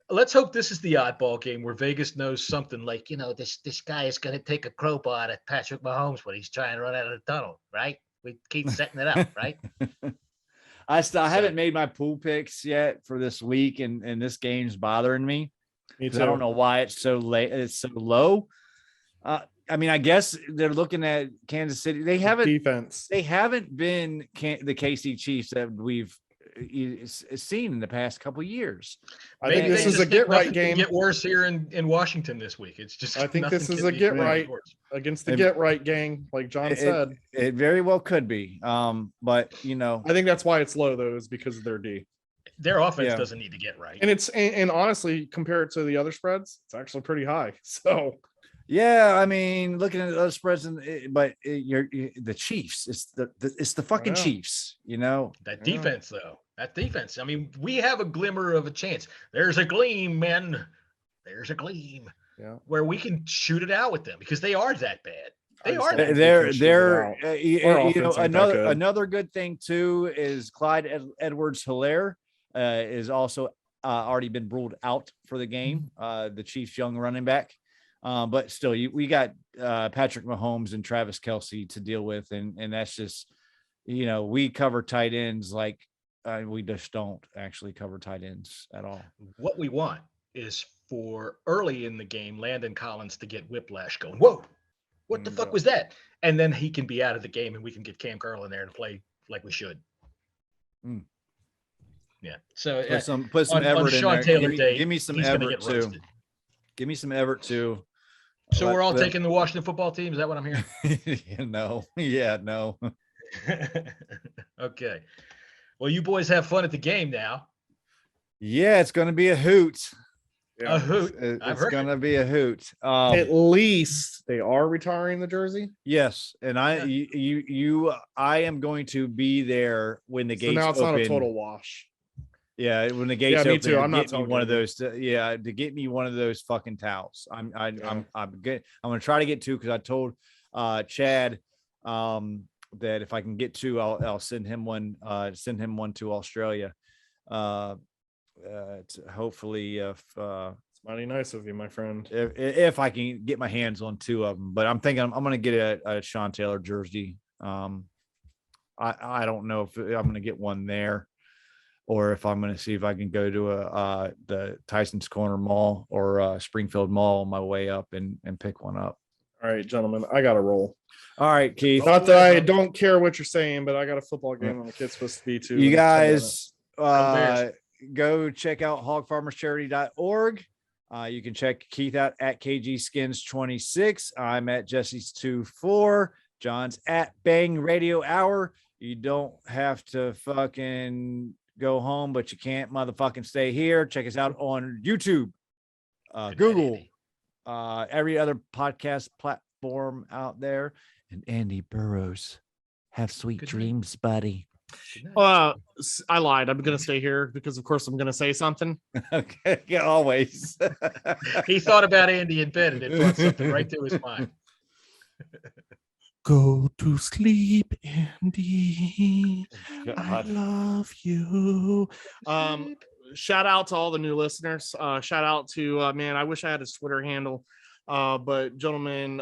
[SPEAKER 6] Let's hope this is the oddball game where Vegas knows something like, this guy is going to take a crowbar at Patrick Mahomes when he's trying to run out of the tunnel, right? We keep setting it up, right?
[SPEAKER 5] I haven't made my pool picks yet for this week, and this game's bothering me.
[SPEAKER 7] Me
[SPEAKER 5] 'Cause
[SPEAKER 7] too.
[SPEAKER 5] I don't know why it's so late. It's so low. I mean, I guess they're looking at Kansas City. They haven't
[SPEAKER 7] Defense.
[SPEAKER 5] been the KC Chiefs that we've seen in the past couple of years.
[SPEAKER 7] I think
[SPEAKER 6] Maybe
[SPEAKER 7] this
[SPEAKER 6] they
[SPEAKER 7] is
[SPEAKER 6] just
[SPEAKER 7] a
[SPEAKER 6] think
[SPEAKER 7] get right
[SPEAKER 6] nothing can
[SPEAKER 7] game
[SPEAKER 6] Get worse here in Washington this week. It's just.
[SPEAKER 7] I think
[SPEAKER 6] nothing
[SPEAKER 7] this is
[SPEAKER 6] can
[SPEAKER 7] a
[SPEAKER 6] be
[SPEAKER 7] get
[SPEAKER 6] much
[SPEAKER 7] right.
[SPEAKER 6] worse.
[SPEAKER 7] against the
[SPEAKER 5] It-
[SPEAKER 7] get right gang, like John said.
[SPEAKER 5] It very well could be. But
[SPEAKER 7] I think that's why it's low though, is because of their D.
[SPEAKER 6] Their offense
[SPEAKER 5] Yeah.
[SPEAKER 6] doesn't need to get right.
[SPEAKER 7] And honestly, compared to the other spreads, it's actually pretty high. So
[SPEAKER 5] yeah, I mean, looking at the other spreads, you're the Chiefs. It's the fucking
[SPEAKER 7] Wow.
[SPEAKER 5] Chiefs.
[SPEAKER 6] That defense, though, that defense. I mean, we have a glimmer of a chance. There's a gleam, men. There's a gleam.
[SPEAKER 7] Yeah.
[SPEAKER 6] Where we can shoot it out with them because they are that bad. They
[SPEAKER 7] I just
[SPEAKER 6] are
[SPEAKER 7] don't
[SPEAKER 6] that.
[SPEAKER 7] think
[SPEAKER 5] They're
[SPEAKER 7] they shoot it out. Our offense ain't that good.
[SPEAKER 5] another good thing too is Clyde Edwards-Helaire is also already been ruled out for the game. The Chiefs' young running back. But still, we got Patrick Mahomes and Travis Kelce to deal with, and that's just, we cover tight ends like we just don't actually cover tight ends at all.
[SPEAKER 6] What we want is for early in the game, Landon Collins to get whiplash going. Whoa, what the fuck was that? And then he can be out of the game, and we can get Cam Curl in there to play like we should.
[SPEAKER 5] Mm.
[SPEAKER 6] Yeah. So
[SPEAKER 5] put some Everett in
[SPEAKER 6] Sean
[SPEAKER 5] there.
[SPEAKER 6] Taylor Day,
[SPEAKER 5] Give me some
[SPEAKER 6] he's gonna
[SPEAKER 5] Everett
[SPEAKER 6] get
[SPEAKER 5] too.
[SPEAKER 6] roasted.
[SPEAKER 5] Give me some Everett too.
[SPEAKER 6] So we're all taking the Washington football team. Is that what I'm hearing?
[SPEAKER 5] No.
[SPEAKER 6] Okay. Well, you boys have fun at the game now.
[SPEAKER 5] Yeah, it's going to be a hoot.
[SPEAKER 7] Yeah.
[SPEAKER 6] A hoot.
[SPEAKER 5] It's going to be a hoot.
[SPEAKER 7] At least they are retiring the jersey.
[SPEAKER 5] Yes, and I am going to be there when the gates
[SPEAKER 7] So now it's
[SPEAKER 5] open.
[SPEAKER 7] not a total wash.
[SPEAKER 5] Yeah, when the gates open.
[SPEAKER 7] Me too. I'm not
[SPEAKER 5] one of those. To get me one of those fucking towels. I'm going to try to get two because I told Chad that if I can get two, I'll send him one. Send him one to Australia. Hopefully, if
[SPEAKER 7] it's mighty nice of you, my friend.
[SPEAKER 5] If I can get my hands on two of them, but I'm thinking I'm going to get a Sean Taylor jersey. I don't know if I'm going to get one there, or if I'm going to see if I can go to the Tyson's Corner Mall or Springfield Mall on my way up and pick one up.
[SPEAKER 7] All right, gentlemen, I got to roll.
[SPEAKER 5] All right, Keith.
[SPEAKER 7] Not that I don't care what you're saying, but I got a football game and the kid's supposed to be too.
[SPEAKER 5] You guys go check out hogfarmerscharity.org. You can check Keith out at KGskins26. I'm at Jesse's24. John's at Bang Radio Hour. You don't have to fucking go home, but you can't motherfucking stay here. Check us out on YouTube, Google, every other podcast platform out there. And Andy Burrows, have sweet dreams, buddy.
[SPEAKER 7] I lied. I'm going to stay here because, of course, I'm going to say something.
[SPEAKER 5] Okay, yeah, always.
[SPEAKER 6] He thought about Andy in bed and it brought something right to his mind.
[SPEAKER 8] Go to sleep, Andy. I love you.
[SPEAKER 7] Shout out to all the new listeners. Shout out to man, I wish I had his Twitter handle. But gentlemen,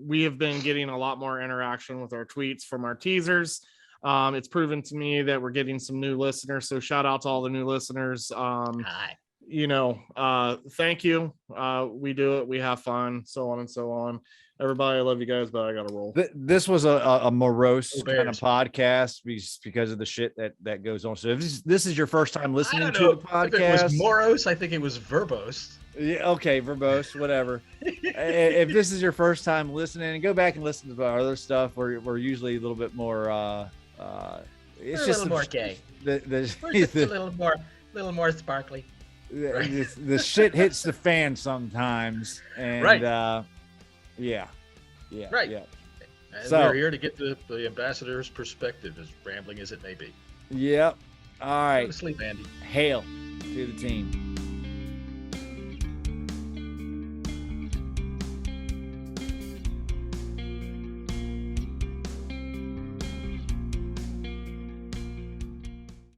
[SPEAKER 7] we have been getting a lot more interaction with our tweets from our teasers. It's proven to me that we're getting some new listeners. So shout out to all the new listeners.
[SPEAKER 6] Hi.
[SPEAKER 7] Thank you. We do it. We have fun, so on and so on. Everybody, I love you guys, but I got to roll.
[SPEAKER 5] This was a morose kind of podcast because of the shit that goes on. So if this is your first time listening to the podcast,
[SPEAKER 6] if it was morose, I think it was verbose.
[SPEAKER 5] Yeah, okay, verbose, whatever. If this is your first time listening, go back and listen to our other stuff. We're usually a little bit more. It's just a little
[SPEAKER 6] more gay.
[SPEAKER 5] Just
[SPEAKER 6] a little more sparkly.
[SPEAKER 5] Right. The shit hits the fan sometimes, and
[SPEAKER 6] right.
[SPEAKER 5] Yeah.
[SPEAKER 6] Right.
[SPEAKER 5] Yeah.
[SPEAKER 6] And
[SPEAKER 5] So
[SPEAKER 6] we're here to get the ambassador's perspective, as rambling as it may be.
[SPEAKER 5] Yep. All right.
[SPEAKER 6] Go to sleep, Andy.
[SPEAKER 5] Hail to the team.